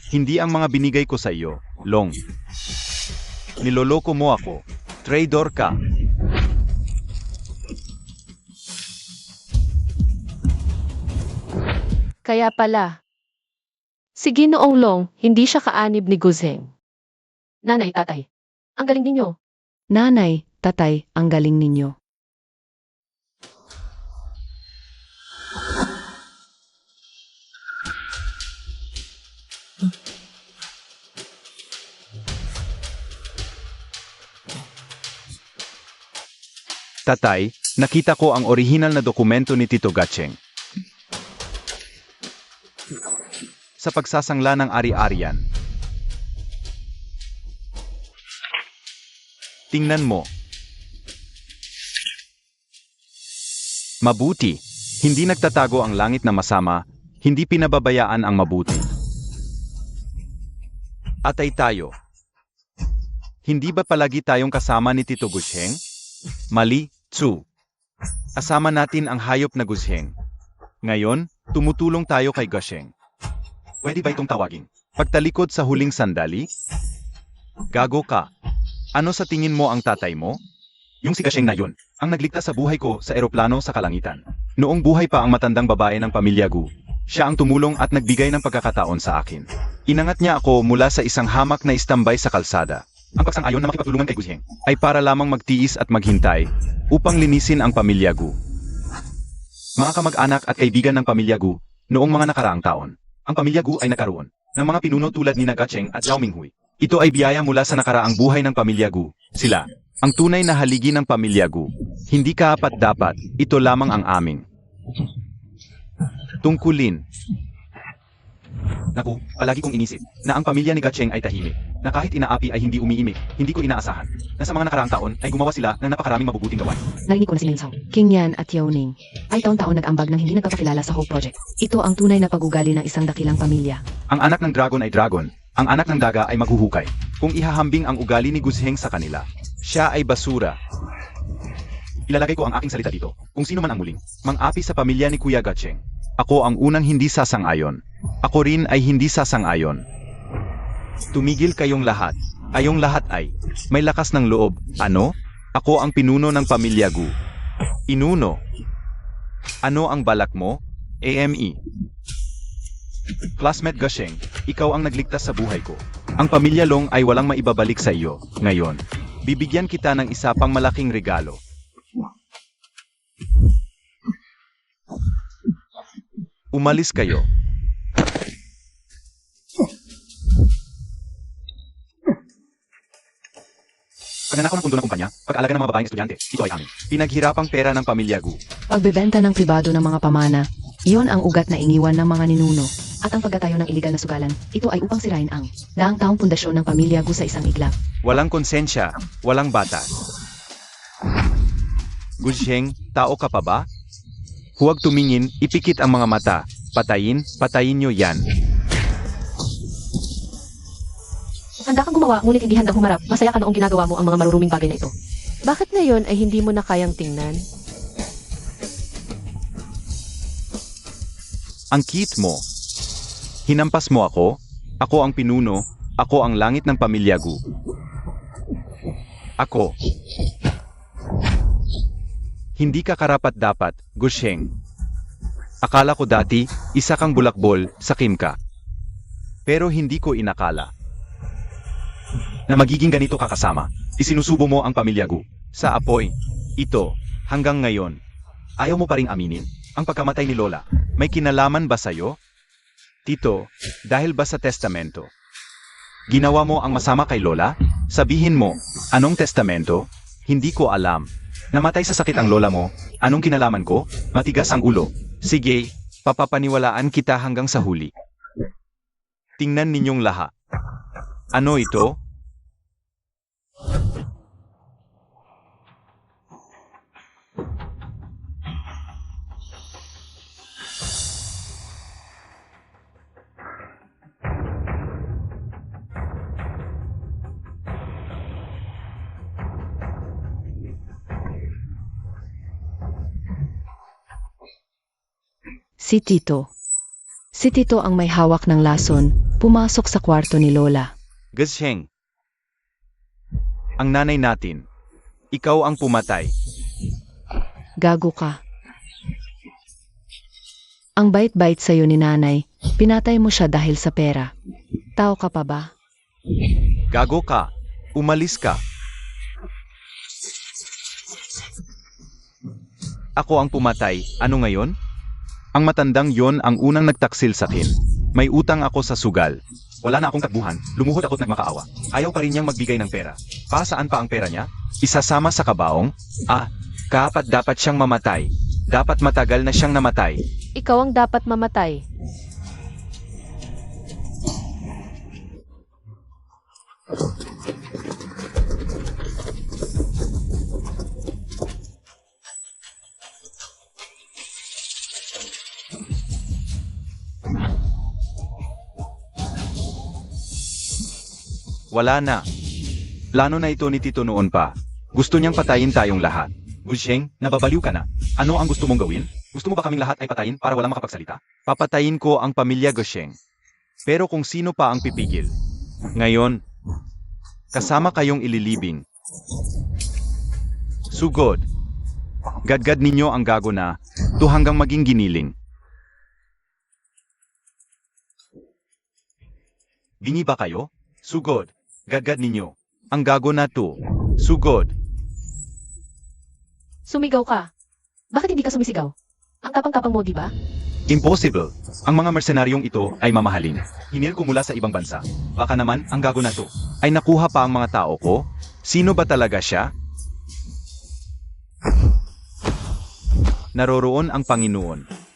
Hindi ang mga binigay ko sa iyo, Long. Niloloko mo ako. Traidor ka. Kaya pala, si Ginoong Long, hindi siya kaanib ni Guzeng. Nanay, tatay, ang galing ninyo. Nanay, tatay, ang galing ninyo. Tatay, nakita ko ang orihinal na dokumento ni Tito Gatcheng. Sa pagsasangla ng ari-arian. Tingnan mo. Mabuti. Hindi nagtatago ang langit na masama, hindi pinababayaan ang mabuti. Atay tayo. Hindi ba palagi tayong kasama ni Tito Gatcheng? Mali, Tsu. Asama natin ang hayop na Gatcheng. Ngayon, tumutulong tayo kay Gatcheng. Pwede ba itong tawagin? Pagtalikod sa huling sandali? Gago ka. Ano sa tingin mo ang tatay mo? Yung si Gatcheng na yun, ang nagligtas sa buhay ko sa eroplano sa kalangitan. Noong buhay pa ang matandang babae ng pamilya Gu, siya ang tumulong at nagbigay ng pagkakataon sa akin. Inangat niya ako mula sa isang hamak na istambay sa kalsada. Ang pagsang-ayon na makipagtulungan kay Gatcheng ay para lamang magtiis at maghintay upang linisin ang pamilya Gu. Mga kamag-anak at kaibigan ng pamilya Gu, noong mga nakaraang taon, ang pamilya Gu ay nagkaroon ng mga pinuno tulad ni Gatcheng at Zhao Minghui. Ito ay biyaya mula sa nakaraang buhay ng pamilya Gu. Sila, ang tunay na haligi ng pamilya Gu. Hindi kaapat-dapat, ito lamang ang aming tungkulin. Naku, palagi kong inisip na ang pamilya ni Gatcheng ay tahimik, na kahit inaapi ay hindi umiimik, hindi ko inaasahan, na sa mga nakaraang taon ay gumawa sila ng napakaraming mabubuting gawain. Narinig ko na si Ling Zhao, King Yan at Yao Ning ay taon-taon nag-ambag ng hindi nagpapakilala sa Hope Project. Ito ang tunay na pag-ugali ng isang dakilang pamilya. Ang anak ng dragon ay dragon, ang anak ng daga ay maghuhukay. Kung ihahambing ang ugali ni Gatcheng sa kanila, siya ay basura. ilalagay ko ang aking salita dito. Kung sino man ang muling Mang-api sa pamilya ni Kuya Gacheng. Ako ang unang hindi sasang-ayon. Ako rin ay hindi sasang-ayon. Tumigil kayong lahat. Kayong lahat ay may lakas ng loob. Ano? Ako ang pinuno ng pamilya Gu. Inuno. Ano ang balak mo? AME. Classmate Gasheng, ikaw ang nagligtas sa buhay ko. Ang pamilya Long ay walang maibabalik sa iyo. Ngayon, bibigyan kita ng isa pang malaking regalo. Umalis kayo. Pagnanakaw ng pundo ng kumpanya, pag-alaga ng mga babaeng estudyante, ito ay amin. Pinaghirapang pera ng pamilya Gu. Pagbebenta ng pribado ng mga pamana, iyon ang ugat na iniwan ng mga ninuno. At ang pagkatayo ng iligal na sugalan, ito ay upang sirain ang daang taong pundasyon ng pamilya Gu sa isang iglap. Walang konsensya, walang batas. Guzheng, tao ka pa ba? Huwag tumingin, ipikit ang mga mata. Patayin nyo yan. Handa kang gumawa, ngunit hindi handang humarap. Masaya ka noong ginagawa mo ang mga maruruming bagay na ito. Bakit ngayon ay hindi mo na kayang tingnan? Ang cute mo. Hinampas mo ako. Ako ang pinuno. Ako ang langit ng pamilya Gu. Ako. Hindi ka karapat-dapat, Gusheng. Akala ko dati, isa kang bulakbol sa Kimka. Pero hindi ko inakala Na magiging ganito kakasama. Isinusubo mo ang pamilya Gu. sa apoy. Ito, hanggang ngayon. Ayaw mo pa ring aminin ang pagkamatay ni Lola. May kinalaman ba sa'yo? Tito, dahil ba sa testamento? Ginawa mo ang masama kay Lola? Sabihin mo, anong testamento? Hindi ko alam. Namatay sa sakit ang lola mo. Anong kinalaman ko? Matigas ang ulo. Sige, papapaniwalaan kita hanggang sa huli. Tingnan ninyong lahat. Ano ito? Si Tito. Si Tito ang may hawak ng lason, pumasok sa kwarto ni Lola. Gazheng. Ang nanay natin. Ikaw ang pumatay. Gago ka. Ang bait-bait sa'yo ni nanay, pinatay mo siya dahil sa pera. Tao ka pa ba? Gago ka. Umalis ka. Ako ang pumatay. Ano ngayon? Ang matandang yon ang unang nagtaksil sa akin. May utang ako sa sugal. Wala na akong takbuhan. Lumuhod ako't nagmakaawa. Ayaw pa rin niyang magbigay ng pera. Saan pa ang pera niya? Isasama sa kabaong? Kapat dapat siyang mamatay. Dapat matagal na siyang namatay. Ikaw ang dapat mamatay. Wala na. Plano na ito ni Tito noon pa. Gusto niyang patayin tayong lahat. Guzheng, nababaliw ka na. Ano ang gusto mong gawin? Gusto mo ba kaming lahat ay patayin para walang makapagsalita? Papatayin ko ang pamilya Gosheng. Pero kung sino pa ang pipigil. Ngayon, kasama kayong ililibing. Sugod. Gadgad ninyo ang gago na, to hanggang maging giniling. Bingi ba kayo? Sugod. Gadgad ninyo. Ang gago na to. Sugod. Sumigaw ka. Bakit hindi ka sumisigaw? Ang tapang-tapang mo, di ba? Impossible. Ang mga mercenaryong ito ay mamahalin. Hinil ko mula sa ibang bansa. Baka naman ang gago na to. Ay nakuha pa ang mga tao ko? Sino ba talaga siya? Naroroon ang Panginoon.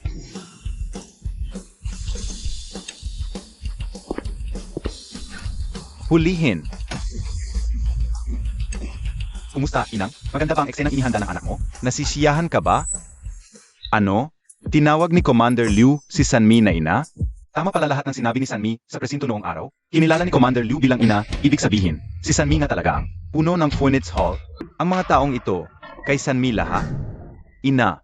Hulihin. Kumusta, inang? Maganda ba ang eksenang inihanda ng anak mo? Nasisiyahan ka ba? Ano? Tinawag ni Commander Liu si Sanmi na ina? Tama pala lahat ng sinabi ni Sanmi sa presinto noong araw. Kinilala ni Commander Liu bilang ina, ibig sabihin, si Sanmi nga talaga ang Puno ng Phoenix Hall. Ang mga taong ito, Kay Sanmi lahat? Ina.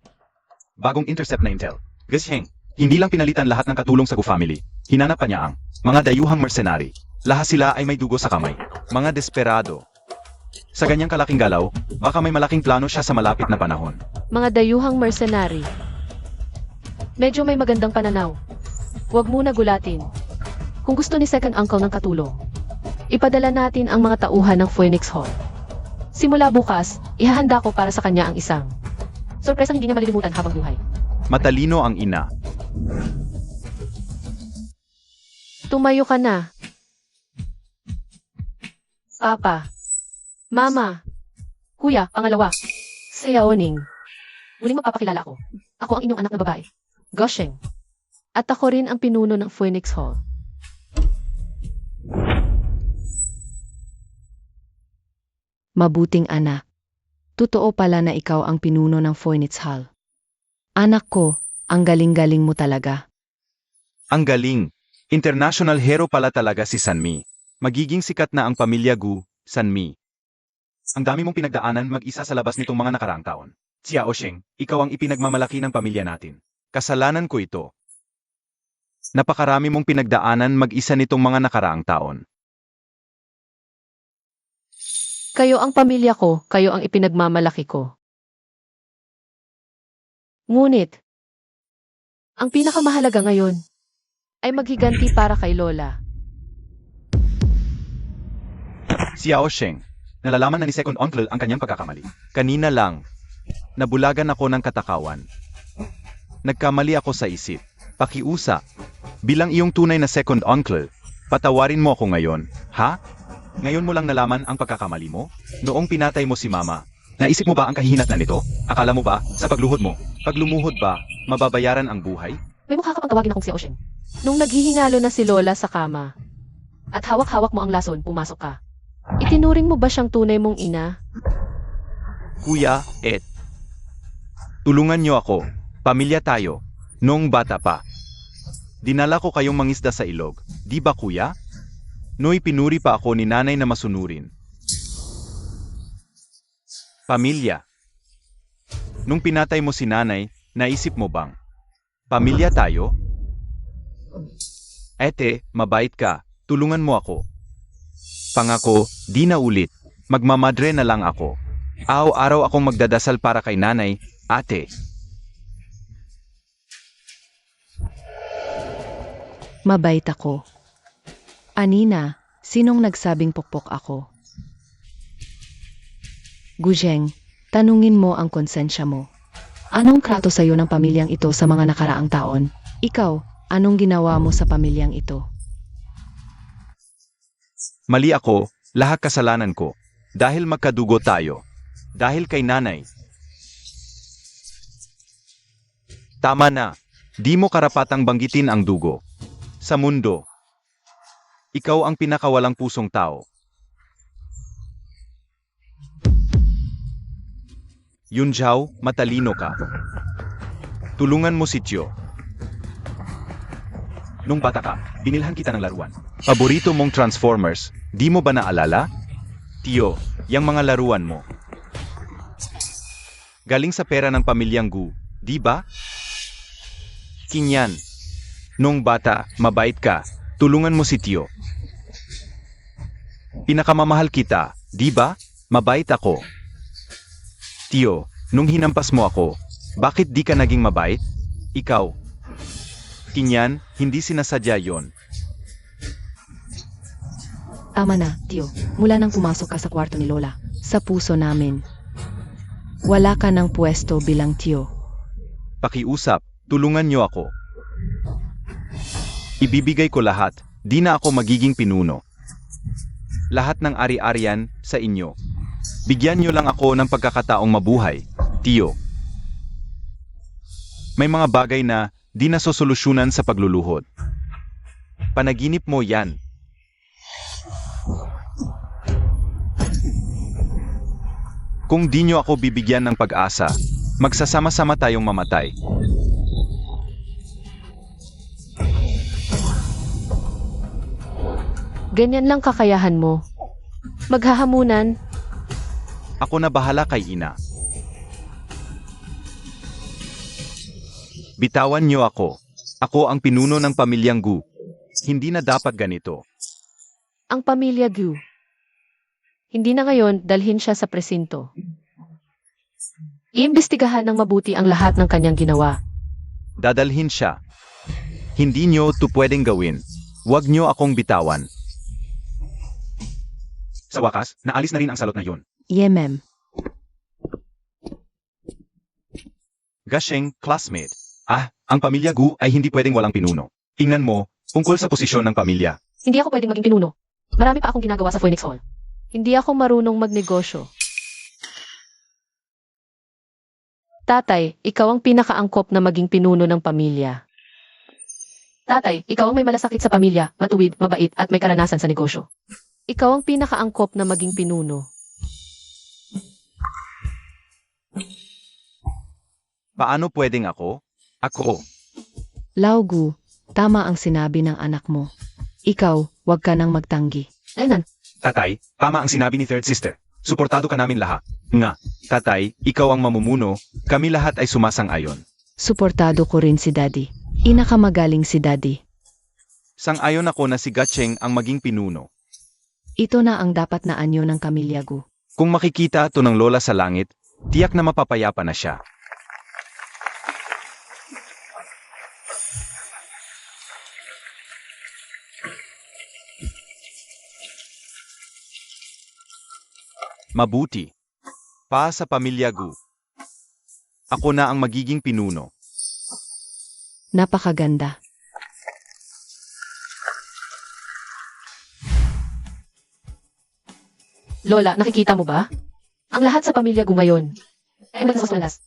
Bagong intercept na intel. Gasheng, hindi lang pinalitan lahat ng katulong sa Gu family. Hinanap pa niya ang mga dayuhang mercenary. Lahat sila ay may dugo sa kamay. Mga desperado. Sa ganyang kalaking galaw, baka may malaking plano siya sa malapit na panahon. Mga dayuhang mercenary. Medyo may magandang pananaw. Huwag muna gulatin. Kung gusto ni Second Uncle ng katulong, ipadala natin ang mga tauhan ng Phoenix Hall. Simula bukas, ihahanda ko para sa kanya ang isang sorpresang hindi niya malilimutan habang buhay. Matalino ang ina. Tumayo ka na. Papa. Mama. Kuya, pangalawa. Sayaoning. Muling magpapakilala ko. Ako ang inyong anak na babae. Gosheng. At ako rin ang pinuno ng Phoenix Hall. Mabuting anak. Totoo pala na ikaw ang pinuno ng Phoenix Hall. Anak ko, ang galing-galing mo talaga. Ang galing. International hero pala talaga si Sanmi. Magiging sikat na ang pamilya Gu, Sanmi. Ang dami mong pinagdaanan mag-isa sa labas nitong mga nakaraang taon. Xiao Sheng, ikaw ang ipinagmamalaki ng pamilya natin. Kasalanan ko ito. Napakarami mong pinagdaanan mag-isa nitong mga nakaraang taon. Kayo ang pamilya ko, kayo ang ipinagmamalaki ko. Ngunit, ang pinakamahalaga ngayon ay maghiganti para kay Lola. Xiao Sheng, nalalaman na ni Second Uncle ang kanyang pagkakamali. Kanina lang, nabulagan ako ng katakawan. Nagkamali ako sa isip. Pakiusap. Bilang iyong tunay na Second Uncle, patawarin mo ako ngayon, ha? Ngayon mo lang nalaman ang pagkakamali mo? Noong pinatay mo si Mama, naisip mo ba ang kahihinatnan nito? Akala mo ba, sa pagluhod mo, pag lumuhod ba, mababayaran ang buhay? May mukha ka pang tawagin akong si Ocean. Nung naghihingalo na si Lola sa kama, at hawak-hawak mo ang lason, pumasok ka. Itinuring mo ba siyang tunay mong ina? Kuya, tulungan niyo ako. Pamilya tayo. Noong bata pa. Dinala ko kayong mangisda sa ilog. Di ba kuya? Noy pinuri pa ako ni nanay na masunurin. Pamilya. Nung pinatay mo si nanay, naisip mo bang? Pamilya tayo? Mabait ka. Tulungan mo ako. Pangako, di na ulit. Magmamadre na lang ako. Araw-araw akong magdadasal para kay nanay, ate. Mabait ako. Anina, sinong nagsabing pukpok ako? Guzheng, tanungin mo ang konsensya mo. Anong krato sa'yo ng pamilyang ito sa mga nakaraang taon? Ikaw, anong ginawa mo sa pamilyang ito? Mali ako, lahat kasalanan ko. Dahil magkadugo tayo. Dahil kay nanay. Tama na. Di mo karapatang banggitin ang dugo. Sa mundo, ikaw ang pinakawalang pusong tao. Yun Zhao, matalino ka. Tulungan mo si Tio. Nung bata ka, binilhan kita ng laruan. Paborito mong Transformers, di mo ba naalala? Tio, yang mga laruan mo. Galing sa pera ng pamilyang Gu, di ba? Kinyan. Nung bata, mabait ka. Tulungan mo si Tio. Pinakamamahal kita, di ba? Mabait ako. Tio, nung hinampas mo ako, bakit di ka naging mabait? Ikaw. Kinyan, hindi sinasadya yon. Tama na, Tio. Mula nang pumasok ka sa kwarto ni Lola, sa puso namin, wala ka ng pwesto bilang Tio. Pakiusap, tulungan niyo ako. Ibibigay ko lahat, di na ako magiging pinuno. Lahat ng ari-arian sa inyo. Bigyan niyo lang ako ng pagkakataong mabuhay, Tio. May mga bagay na di nasosolusyonan sa pagluluhod. Panaginip mo yan. Kung di niyo ako bibigyan ng pag-asa, magsasama-sama tayong mamatay. Ganyan lang kakayahan mo. Maghahamunan. Ako na bahala kay ina. Bitawan niyo ako. Ako ang pinuno ng pamilyang Gu. Hindi na dapat ganito. Ang pamilya Gu. Hindi na ngayon dalhin siya sa presinto. Iimbestigahan ng mabuti ang lahat ng kanyang ginawa. Dadalhin siya. Hindi niyo to pwedeng gawin. Huwag niyo akong bitawan. Sa wakas, naalis na rin ang salot na yun. Yemem. Gasheng, classmate. Ang pamilya Gu ay hindi pwedeng walang pinuno. Tingnan mo, tungkol sa posisyon ng pamilya. Hindi ako pwedeng maging pinuno. Marami pa akong ginagawa sa Phoenix Hall. Hindi ako marunong magnegosyo. Tatay, ikaw ang pinakaangkop na maging pinuno ng pamilya. Tatay, ikaw ang may malasakit sa pamilya, matuwid, mabait at may karanasan sa negosyo. Ikaw ang pinakaangkop na maging pinuno. Paano pwedeng ako? Ako. Laugu, tama ang sinabi ng anak mo. Ikaw, huwag ka nang magtanggi. Ayun, Tatay, tama ang sinabi ni third sister. Suportado ka namin lahat. Nga, Tatay, ikaw ang mamumuno. Kami lahat ay sumasang-ayon. Suportado ko rin si Daddy. Inakamagaling si Daddy. Sang-ayon ako na si Gacheng ang maging pinuno. Ito na ang dapat na anyo ng pamilya Gu. Kung makikita ito ng lola sa langit, tiyak na mapapayapa na siya. Mabuti. Pa sa pamilya Gu. Ako na ang magiging pinuno. Napakaganda. Lola, nakikita mo ba? Ang lahat sa pamilya Gu ngayon ay mas malas.